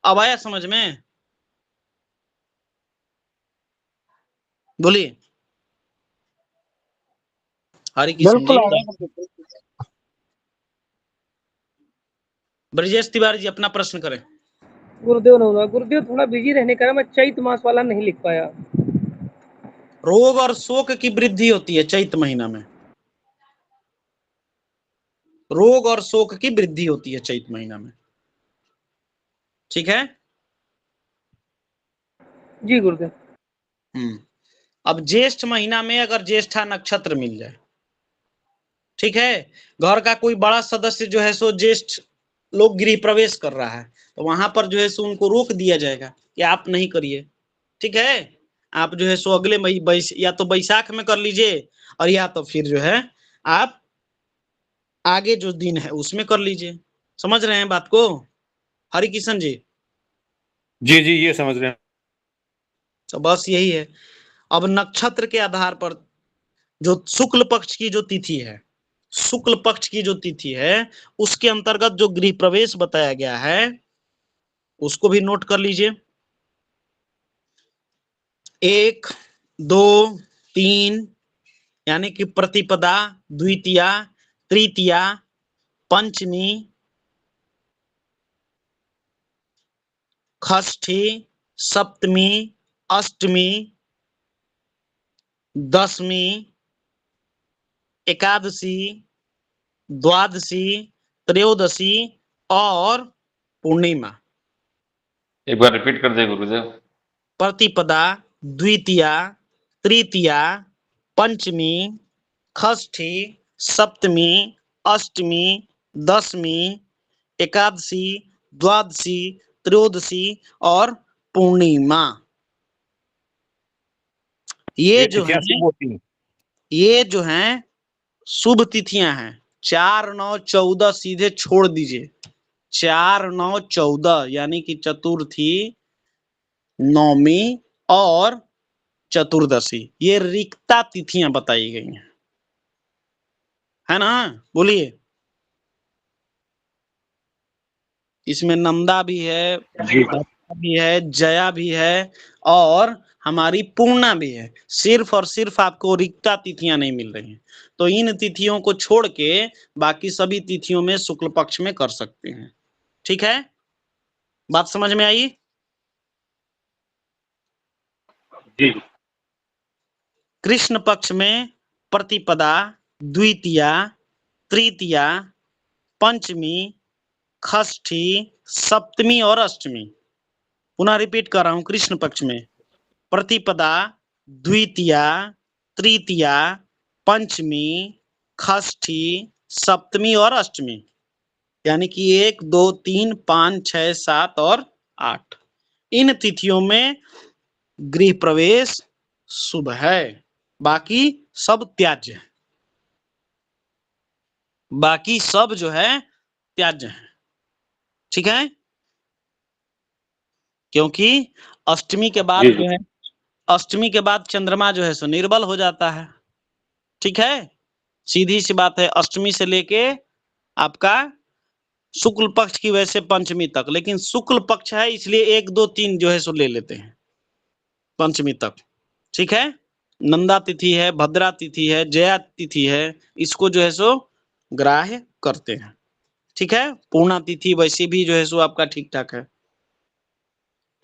अब आया समझ में? बोलिए। हरि कृष्ण जी। ब्रजेश तिवारी जी अपना प्रश्न करें। गुरुदेव नौना, गुरुदेव थोड़ा बिजी रहने का मैं चैत मास वाला नहीं लिख पाया। रोग और शोक की वृद्धि होती है चैत महीना में, रोग और शोक की वृद्धि होती है चैत महीना में, ठीक है जी गुरुदेव। अब ज्येष्ठ महीना में अगर ज्येष्ठा नक्षत्र मिल जाए, ठीक है, घर का कोई बड़ा सदस्य जो है सो ज्येष्ठ लोग गृह प्रवेश कर रहा है, तो वहां पर जो है सो उनको रोक दिया जाएगा कि आप नहीं करिए, ठीक है। आप जो है सो अगले या तो बैसाख में कर लीजिए, और या तो फिर जो है आप आगे जो दिन है उसमें कर लीजिए। समझ रहे हैं बात को हरि किशन जी? जी जी, ये समझ रहे हैं। तो बस यही है। अब नक्षत्र के आधार पर जो शुक्ल पक्ष की जो तिथि है, शुक्ल पक्ष की जो तिथि है उसके अंतर्गत जो गृह प्रवेश बताया गया है उसको भी नोट कर लीजिए। 1, 2, 3 यानी कि प्रतिपदा, द्वितीया, तृतीया, पंचमी, षष्ठी, सप्तमी, अष्टमी, दशमी, एकादशी, द्वादशी, त्रयोदशी और पूर्णिमा। एक बार रिपीट कर दे गुरुदेव। प्रतिपदा, द्वितीया, तृतीया, पंचमी, षष्ठी, सप्तमी, अष्टमी, दशमी, एकादशी, द्वादशी, त्रयोदशी और पूर्णिमा। ये जो है, ये जो है शुभ तिथियां हैं। 4, 9, 14 सीधे छोड़ दीजिए। 4, 9, 14 यानी कि चतुर्थी, नौमी और चतुर्दशी, ये रिक्ता तिथियां बताई गई हैं, है ना? बोलिए। इसमें नंदा भी है, भी है, जया भी है और हमारी पूर्णा भी है। सिर्फ और सिर्फ आपको रिक्ता तिथियां नहीं मिल रही हैं, तो इन तिथियों को छोड़ के बाकी सभी तिथियों में शुक्ल पक्ष में कर सकते हैं। ठीक है, बात समझ में आई? जी। कृष्ण पक्ष में प्रतिपदा, द्वितीया, तृतीया, पंचमी, षष्ठी, सप्तमी और अष्टमी। पुनः रिपीट कर रहा हूं। कृष्ण पक्ष में प्रतिपदा, द्वितीया, तृतीया, पंचमी, षष्ठी, सप्तमी और अष्टमी, यानी कि 1, 2, 3, 5, 6, 7 और 8। इन तिथियों में गृह प्रवेश शुभ है, बाकी सब त्याज्य है। बाकी सब जो है त्याज्य है। ठीक है, क्योंकि अष्टमी के बाद जो है, अष्टमी के बाद चंद्रमा जो है सो निर्बल हो जाता है। ठीक है, सीधी सी बात है। अष्टमी से लेके आपका शुक्ल पक्ष की वजह से पंचमी तक, लेकिन शुक्ल पक्ष है इसलिए 1, 2, 3 जो है सो ले लेते हैं पंचमी तक। ठीक है, नंदा तिथि है, भद्रा तिथि है, जया तिथि है, इसको जो है सो ग्राह्य करते हैं। ठीक है, पूर्णा तिथि वैसे भी जो है सो आपका ठीक ठाक है,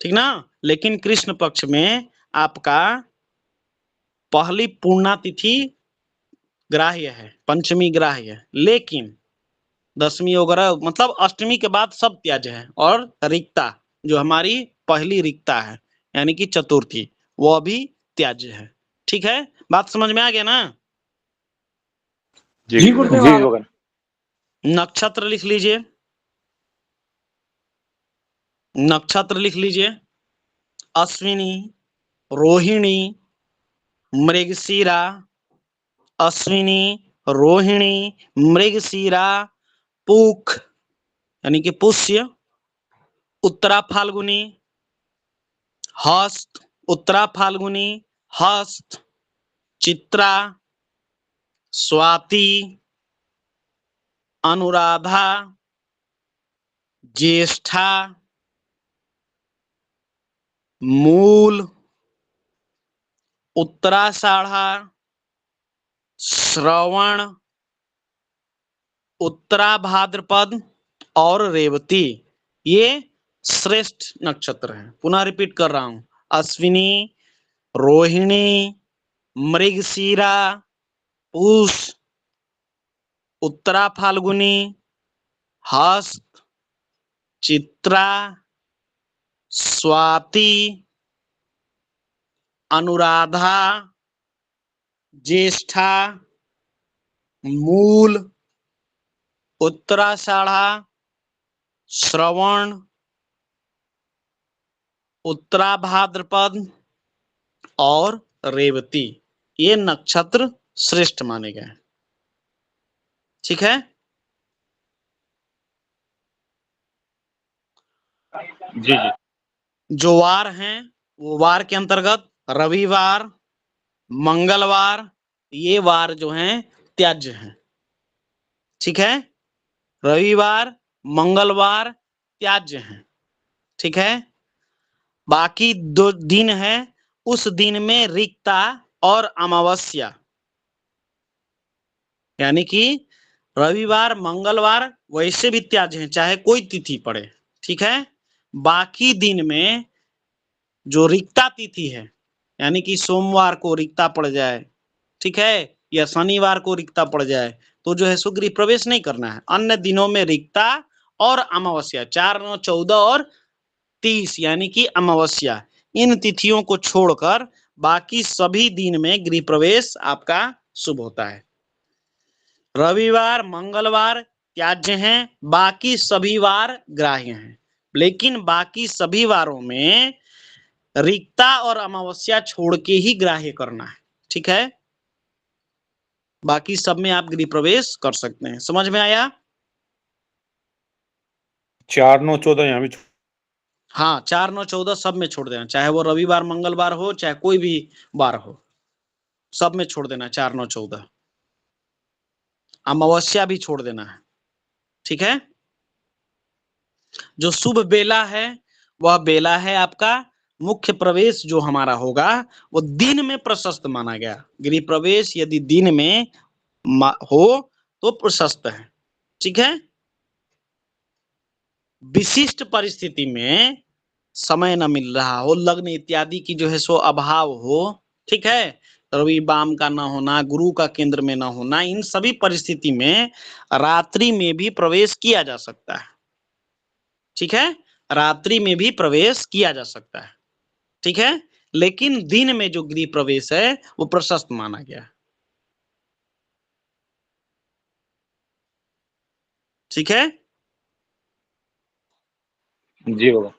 ठीक ना। लेकिन कृष्ण पक्ष में आपका पहली पूर्णा तिथि ग्राह्य है, पंचमी ग्राह्य है, लेकिन दशमी वगैरह मतलब अष्टमी के बाद सब त्याज्य है। और रिक्ता जो हमारी पहली रिक्ता है यानी कि चतुर्थी, वह भी त्याज्य है। ठीक है, बात समझ में आ गया ना? जी गुरुदेव। नक्षत्र लिख लीजिए, नक्षत्र लिख लीजिए। अश्विनी, रोहिणी, मृगशीरा, अश्विनी, रोहिणी, मृगशीरा, पूख यानी कि पुष्य, उत्तरा फाल्गुनी, हस्त, उत्तरा फाल्गुनी, हस्त, चित्रा, स्वाति, अनुराधा, ज्येष्ठा, मूल, उत्तराषाढ़ा, श्रवण, उत्तरा भाद्रपद और रेवती, ये श्रेष्ठ नक्षत्र हैं। पुनः रिपीट कर रहा हूं। अश्विनी, रोहिणी, मृगशीरा, पूष, उत्तरा फाल्गुनी, हस्त, चित्रा, स्वाति, अनुराधा, ज्येष्ठा, मूल, उत्तराषाढ़ा, श्रवण, उत्तरा भाद्रपद और रेवती, ये नक्षत्र श्रेष्ठ माने गए। ठीक है। जी जी। जो वार हैं वो वार के अंतर्गत रविवार, मंगलवार, ये वार जो हैं त्याज्य हैं। ठीक है। रविवार, मंगलवार त्याज्य हैं। ठीक है। बाकी 2 दिन है, उस दिन में रिक्ता और अमावस्या, यानी कि रविवार, मंगलवार वैसे भी त्याज्य हैं, चाहे कोई तिथि पड़े। ठीक है। बाकी दिन में जो रिक्ता तिथि है, यानी कि सोमवार को रिक्ता पड़ जाए, ठीक है, या शनिवार को रिक्ता पड़ जाए, तो जो है सो गृह प्रवेश नहीं करना है। अन्य दिनों में रिक्ता और अमावस्या, 4, 9, 14 और 30 यानी कि अमावस्या, इन तिथियों को छोड़कर बाकी सभी दिन में गृह प्रवेश आपका शुभ होता है। रविवार, मंगलवार त्याज्य हैं, बाकी सभी वार ग्राह्य हैं। लेकिन बाकी सभी वारों में रिक्ता और अमावस्या छोड़ के ही ग्राह्य करना है। ठीक है। बाकी सब में आप गृह प्रवेश कर सकते हैं। समझ में आया? 4, 9, 14 यहाँ भी हाँ, 4, 9, 14 सब में छोड़ देना, चाहे वो रविवार, मंगलवार हो, चाहे कोई भी वार हो, सब में छोड़ देना 4, 9, 14। अमावस्या भी छोड़ देना है। ठीक है। जो शुभ बेला है वह बेला है आपका मुख्य प्रवेश जो हमारा होगा वो दिन में प्रशस्त माना गया। गृह प्रवेश यदि दिन में हो तो प्रशस्त है। ठीक है। विशिष्ट परिस्थिति में समय न मिल रहा हो, लग्न इत्यादि की जो है सो अभाव हो, ठीक है, रवि वाम का न होना, गुरु का केंद्र में न होना, इन सभी परिस्थिति में रात्रि में भी प्रवेश किया जा सकता है। ठीक है। रात्रि में भी प्रवेश किया जा सकता है। ठीक है। लेकिन दिन में जो गृह प्रवेश है वो प्रशस्त माना गया है। ठीक है। जी बाबा।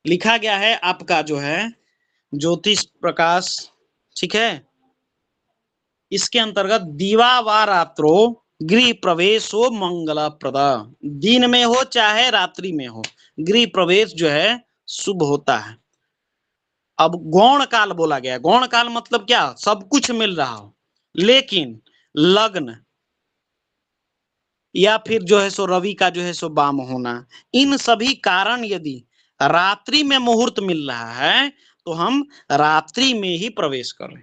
लिखा गया है आपका जो है ज्योतिष प्रकाश, ठीक है, इसके अंतर्गत दीवा व रात्रो गृह प्रवेशो मंगल प्रदा, दिन में हो चाहे रात्रि में हो गृह प्रवेश जो है शुभ होता है। अब गौण काल बोला गया, गौण काल मतलब क्या, सब कुछ मिल रहा हो लेकिन लग्न या फिर जो है सो रवि का जो है सो वाम होना, इन सभी कारण यदि रात्रि में मुहूर्त मिल रहा है तो हम रात्रि में ही प्रवेश करें।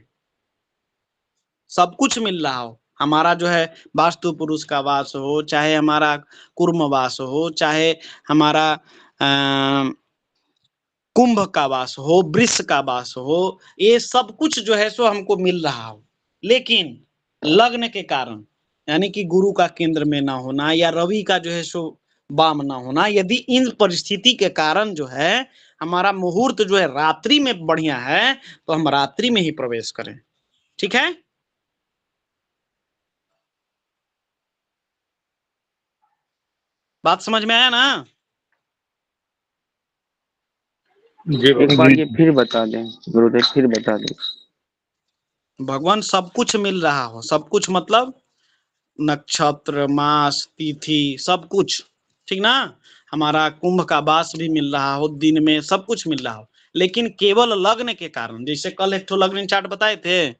सब कुछ मिल रहा हो, हमारा जो है वास्तु पुरुष का वास हो, चाहे हमारा कुर्म वास हो, चाहे हमारा कुंभ का वास हो, वृष का वास हो, ये सब कुछ जो है सो हमको मिल रहा हो, लेकिन लग्न के कारण यानी कि गुरु का केंद्र में ना होना या रवि का जो है सो वाम ना होना, यदि इन परिस्थिति के कारण जो है हमारा मुहूर्त जो है रात्रि में बढ़िया है तो हम रात्रि में ही प्रवेश करें। ठीक है। बात समझ में आया ना? एक बार ये फिर बता दें गुरुदेव, फिर बता दें। भगवान सब कुछ मिल रहा हो, सब कुछ मतलब नक्षत्र, मास, तिथि, सब कुछ, ठीक ना, हमारा कुंभ का वास भी मिल रहा हो, दिन में सब कुछ मिल रहा हो, लेकिन केवल लग्न के कारण, जैसे कल एक लग्न चार्ट बताए थे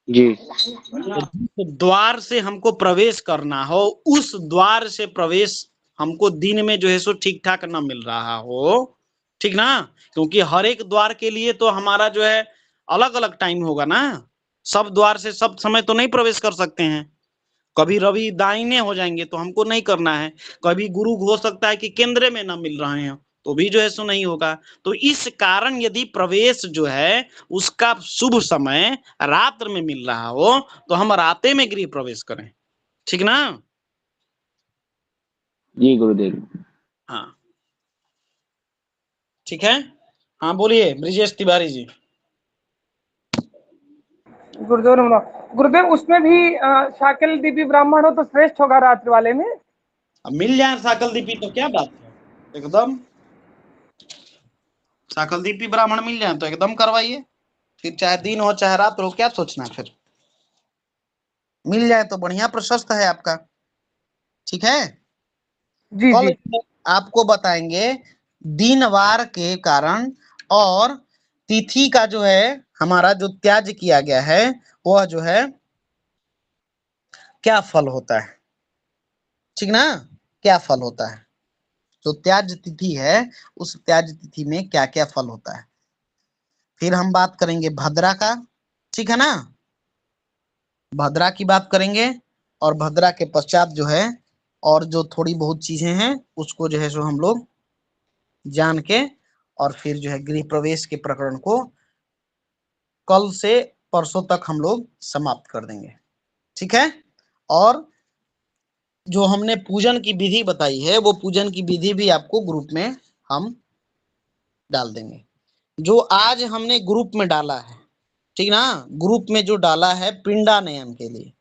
जी, तो द्वार से हमको प्रवेश करना हो, उस द्वार से प्रवेश हमको दिन में जो है सो ठीक ठाक ना मिल रहा हो, ठीक ना, क्योंकि हर एक द्वार के लिए तो हमारा जो है अलग अलग टाइम होगा ना, सब द्वार से सब समय तो नहीं प्रवेश कर सकते हैं। कभी रवि दाहिने हो जाएंगे तो हमको नहीं करना है, कभी गुरु हो सकता है कि केंद्र में ना मिल रहे हैं तो भी जो है सो नहीं होगा। तो इस कारण यदि प्रवेश जो है उसका शुभ समय रात्र में मिल रहा हो तो हम राते में गृह प्रवेश करें। ठीक ना? जी गुरुदेव। हाँ ठीक है। हाँ बोलिए ब्रिजेश तिवारी जी। गुरुदेव नमः। गुरुदेव उसमें भी शाकिल दीपी ब्राह्मण हो तो श्रेष्ठ होगा रात्रि वाले में। अब मिल जाए साकल दीपी तो क्या बात है, एकदम साकल दीपी ब्राह्मण मिल जाए तो एकदम करवाइए, फिर चाहे दिन हो चाहे रात हो, क्या सोचना, फिर मिल जाए तो बढ़िया प्रशस्त है आपका। ठीक है, जी कल जी आपको बताएंगे दिन वार के कारण और तिथि का जो है हमारा जो त्याज किया गया है वह जो है क्या फल होता है, ठीक ना, क्या फल होता है, जो त्याज तिथि है उस त्याज तिथि में क्या क्या फल होता है। फिर हम बात करेंगे भद्रा का, ठीक है ना, भद्रा की बात करेंगे, और भद्रा के पश्चात जो है और जो थोड़ी बहुत चीजें हैं उसको जो है सो हम लोग जान के और फिर जो है गृह प्रवेश के प्रकरण को कल से परसों तक हम लोग समाप्त कर देंगे। ठीक है, और जो हमने पूजन की विधि बताई है वो पूजन की विधि भी आपको ग्रुप में हम डाल देंगे, जो आज हमने ग्रुप में डाला है, ठीक ना, ग्रुप में जो डाला है पिंडानयन के लिए,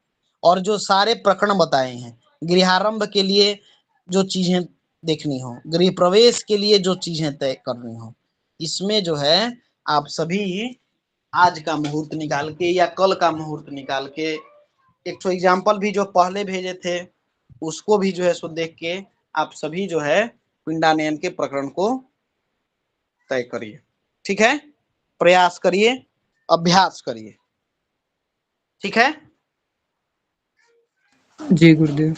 और जो सारे प्रकरण बताए हैं गृहारंभ के लिए जो चीजें देखनी हो, गृह प्रवेश के लिए जो चीजें तय करनी हो, इसमें जो है आप सभी आज का मुहूर्त निकाल के या कल का मुहूर्त निकाल के, एक तो एग्जाम्पल भी जो पहले भेजे थे उसको भी जो है सो देख के आप सभी जो है पिंडानयन के प्रकरण को तय करिए। ठीक है, प्रयास करिए, अभ्यास करिए। ठीक है, जी गुरुदेव।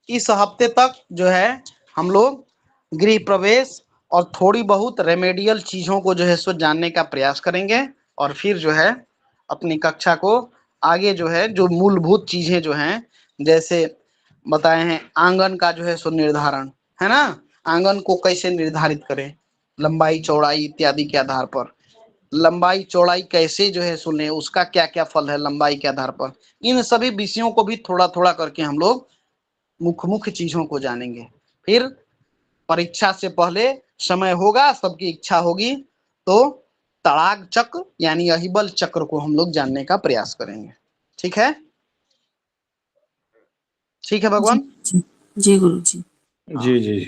इस हफ्ते तक जो है हम लोग गृह प्रवेश और थोड़ी बहुत रेमेडियल चीजों को जो है सो जानने का प्रयास करेंगे, और फिर जो है अपनी कक्षा को आगे जो है जो मूलभूत चीजें जो हैं जैसे बताए हैं आंगन का जो है सो निर्धारण है ना, आंगन को कैसे निर्धारित करें, लंबाई चौड़ाई इत्यादि के आधार पर, लंबाई चौड़ाई कैसे जो है सुने, उसका क्या क्या फल है लंबाई के आधार पर, इन सभी विषयों को भी थोड़ा थोड़ा करके हम लोग मुख्य मुख्य चीजों को जानेंगे। फिर परीक्षा से पहले समय होगा, सबकी इच्छा होगी तो तड़ाग चक्र यानी अहिबल चक्र को हम लोग जानने का प्रयास करेंगे। ठीक है, ठीक है भगवान। जी गुरु जी। जी जी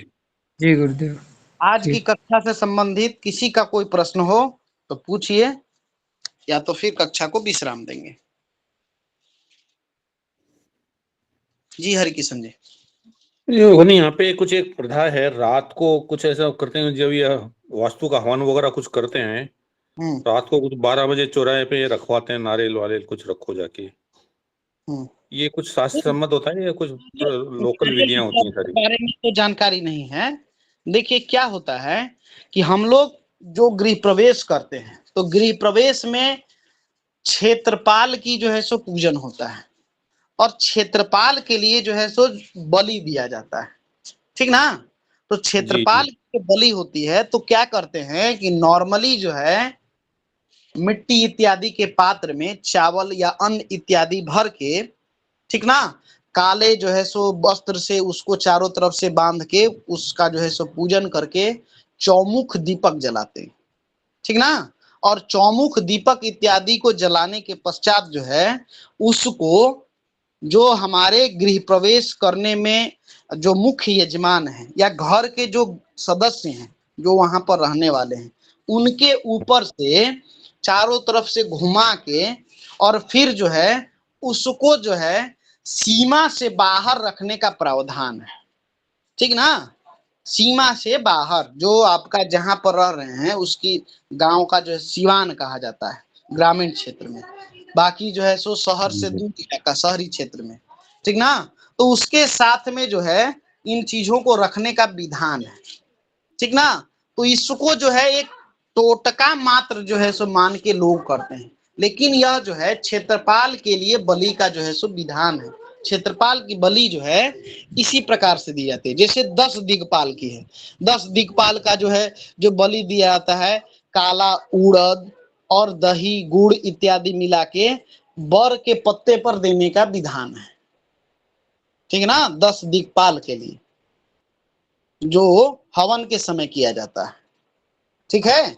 जी गुरुदेव। आज की कक्षा से संबंधित किसी का कोई प्रश्न हो तो पूछिए, या तो फिर कक्षा को विश्राम देंगे। जी हरि किशन जी। ये भगवान यहाँ पे कुछ एक प्रथा है, रात को कुछ ऐसा करते हैं जब ये वास्तु का हवन वगैरह कुछ करते हैं, रात को कुछ 12 बजे चौराहे पे ये रखवाते हैं, नारियल वारियल कुछ रखो जाके, ये कुछ शास्त्र सम्मत होता है या कुछ लोकल विधियां होती हैं सारी? बारे में तो जानकारी नहीं है। देखिए क्या होता है कि हम लोग जो गृह प्रवेश करते हैं तो गृह प्रवेश में क्षेत्रपाल की जो है सो पूजन होता है, और क्षेत्रपाल के लिए जो है सो बलि दिया जाता है, ठीक ना। तो जी क्षेत्रपाल की बलि होती है तो क्या करते हैं कि नॉर्मली जो है मिट्टी इत्यादि के पात्र में चावल या अन्न इत्यादि भर के, ठीक ना, काले जो है सो वस्त्र से उसको चारों तरफ से बांध के उसका जो है सो पूजन करके चौमुख दीपक जलाते हैं, ठीक ना, और चौमुख दीपक इत्यादि को जलाने के पश्चात जो है उसको जो हमारे गृह प्रवेश करने में जो मुख्य यजमान है या घर के जो सदस्य हैं जो वहां पर रहने वाले हैं उनके ऊपर से चारों तरफ से घुमा के और फिर जो है उसको जो है सीमा से बाहर रखने का प्रावधान है, ठीक ना। सीमा से बाहर जो आपका जहां पर रह रहे हैं उसकी गांव का जो है सीवान कहा जाता है ग्रामीण क्षेत्र में, बाकी जो है सो शहर से दूर इलाका शहरी क्षेत्र में, ठीक ना। तो उसके साथ में जो है इन चीजों को रखने का विधान है, ठीक ना। तो इसको जो है एक टोटका मात्र जो है सो मान के लोग करते हैं, लेकिन यह जो है क्षेत्रपाल के लिए बलि का जो है सो विधान है। क्षेत्रपाल की बलि जो है इसी प्रकार से दी जाती है, जैसे 10 दिग्पाल की है, 10 दिग्पाल का जो है जो बलि दिया जाता है काला उड़द और दही गुड़ इत्यादि मिला के बर के पत्ते पर देने का विधान है, ठीक है ना, 10 दिग्पाल के लिए जो हवन के समय किया जाता है, ठीक है।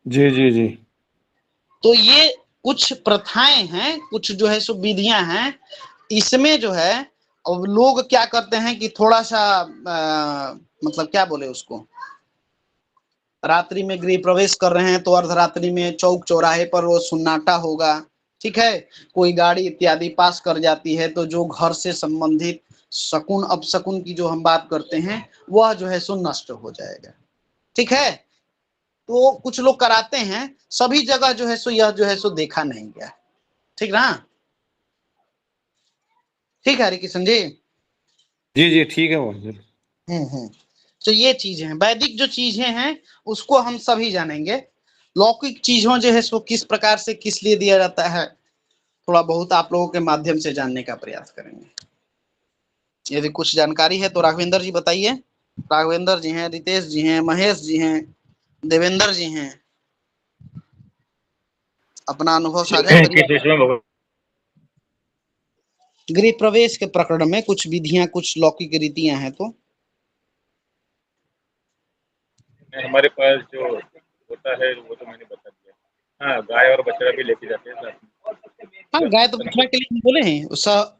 जी जी जी। तो ये कुछ प्रथाएं हैं, कुछ जो है सो विधियां हैं, इसमें जो है अब लोग क्या करते हैं कि थोड़ा सा मतलब क्या बोले उसको, रात्रि में गृह प्रवेश कर रहे हैं तो अर्धरात्रि में चौक चौराहे पर वो सन्नाटा होगा, ठीक है, कोई गाड़ी इत्यादि पास कर जाती है तो जो घर से संबंधित शकुन अपशकुन की जो हम बात करते हैं वह जो है सो नष्ट हो जाएगा, ठीक है। तो कुछ लोग कराते हैं, सभी जगह जो है सो यह जो है सो देखा नहीं गया, ठीक ना, ठीक है हरि किशन जी। जी ठीक है वो। तो ये चीजें हैं, वैदिक जो चीजें हैं उसको हम सभी जानेंगे। लौकिक चीजों जो है सो किस प्रकार से किस लिए दिया जाता है, थोड़ा बहुत आप लोगों के माध्यम से जानने का प्रयास करेंगे। यदि कुछ जानकारी है तो राघवेंद्र जी बताइए। राघवेंद्र जी हैं, रितेश जी हैं, महेश जी हैं, देवेंद्र जी हैं, अपना अनुभव साझा करिए। गृह प्रवेश के प्रकरण में कुछ विधियां, कुछ लौकिक रीतियां हैं तो हमारे पास जो होता है वो तो मैंने बता दिया। हाँ, गाय और बछड़ा भी लेके जाते हैं साथ में। हाँ, गाय तो बछड़ा के लिए बोले हैं,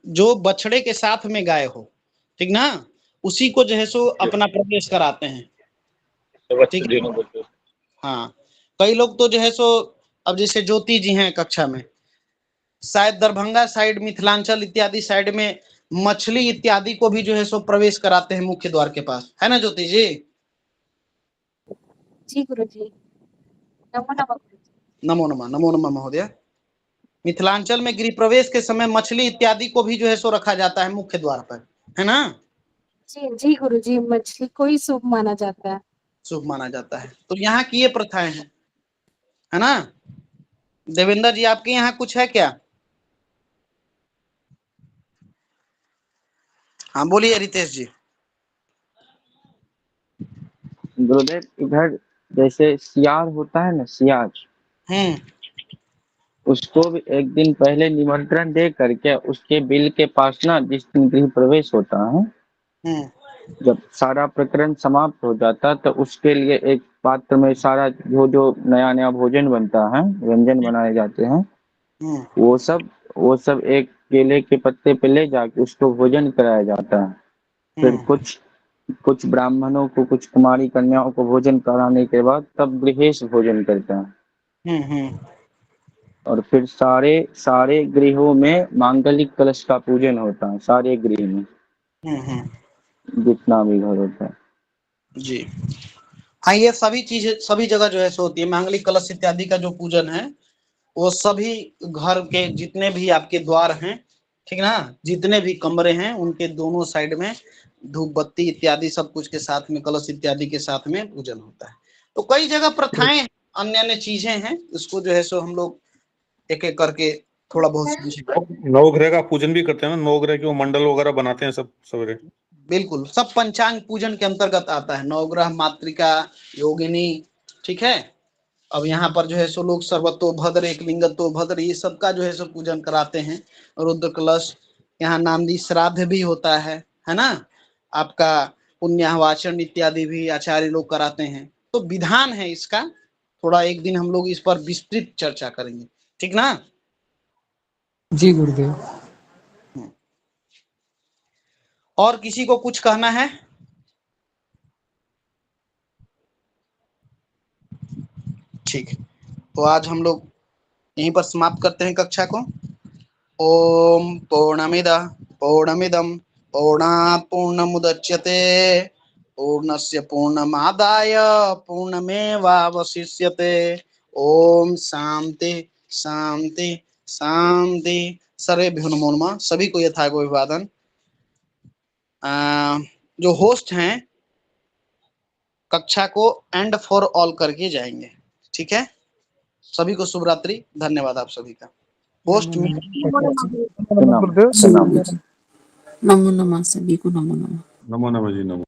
जो बछड़े के साथ में गाय हो, ठीक ना, उसी को जो है सो अपना प्रवेश कराते हैं, ठीक है। हाँ, कई लोग तो जो है सो, अब जैसे ज्योति जी हैं कक्षा में, शायद दरभंगा साइड, मिथिलांचल इत्यादि साइड में मछली इत्यादि को भी जो है सो प्रवेश कराते हैं मुख्य द्वार के पास, है ना ज्योति जी? जी गुरुजी, नमो नमः। नमो नमः, नमो नमः महोदय। मिथिलांचल में गृह प्रवेश के समय मछली इत्यादि को भी जो है सो रखा जाता है मुख्य द्वार पर, है ना? जी गुरुजी, मछली को ही शुभ माना जाता है। शुभ माना जाता है, तो यहाँ की ये प्रथाएं हैं, है ना? देवेंद्र जी आपके यहाँ कुछ है क्या? हाँ बोलिए रितेश जी। गुरुदेव इधर जैसे सियार होता है ना, सियार, उसको भी एक दिन पहले निमंत्रण दे करके उसके बिल के पास ना, जिस दिन गृह प्रवेश होता है, जब सारा प्रकरण समाप्त हो जाता है तो उसके लिए एक पात्र में सारा जो नया नया भोजन बनता है, व्यंजन बनाए जाते हैं, वो सब एक केले के पत्ते पे ले जाके उसको भोजन कराया जाता है। फिर कुछ ब्राह्मणों को, कुछ कुमारी कन्याओं को भोजन कराने के बाद तब गृहेश भोजन करता है। और फिर सारे गृहों में मांगलिक कलश का पूजन होता है, सारे गृह में जितना भी घर होता है। जी हाँ, ये सभी चीजें सभी जगह जो है सो होती है। मांगलिक कलश इत्यादि का जो पूजन है वो सभी घर के जितने भी आपके द्वार हैं, ठीक ना, जितने भी कमरे हैं उनके दोनों साइड में धूप बत्ती इत्यादि सब कुछ के साथ में, कलश इत्यादि के साथ में पूजन होता है। तो कई जगह प्रथाएं अन्य अन्य चीजें हैं, इसको जो है सो हम लोग एक एक करके थोड़ा बहुत नवग्रह का पूजन भी करते हैं ना, नवग्रह के वो मंडल वगैरह बनाते हैं सब सवेरे। बिल्कुल, सब पंचांग पूजन के अंतर्गत आता है, नवग्रह, मातृका, योगिनी, ठीक है। अब यहाँ पर जो है सो लोग सर्वतो भद्र, एक लिंगतो भद्र, ये सबका जो है सो पूजन कराते हैं। रुद्र कलश, यहाँ नांदी श्राद्ध भी होता है ना, आपका पुण्याहवाचन इत्यादि भी आचार्य लोग कराते हैं। तो विधान है इसका, थोड़ा एक दिन हम लोग इस पर विस्तृत चर्चा करेंगे, ठीक ना? जी गुरुदेव। और किसी को कुछ कहना है? ठीक है, तो आज हम लोग यहीं पर समाप्त करते हैं कक्षा को। ओम पूर्णमिदं पूर्णात् पूर्णमुदच्यते पूर्णस्य पूर्णमादाय पूर्णमेवावशिष्यते। ओम शांति शांति शांति। सर्वेभ्यो नमो नमः। सभी को यथागो अभिवादन। जो होस्ट हैं कक्षा को एंड फॉर ऑल करके जाएंगे, ठीक है। सभी को शुभ रात्रि, धन्यवाद आप सभी का। होस्ट नमो नमः, सभी को नमो नमः। नमो नमः जी, नमो।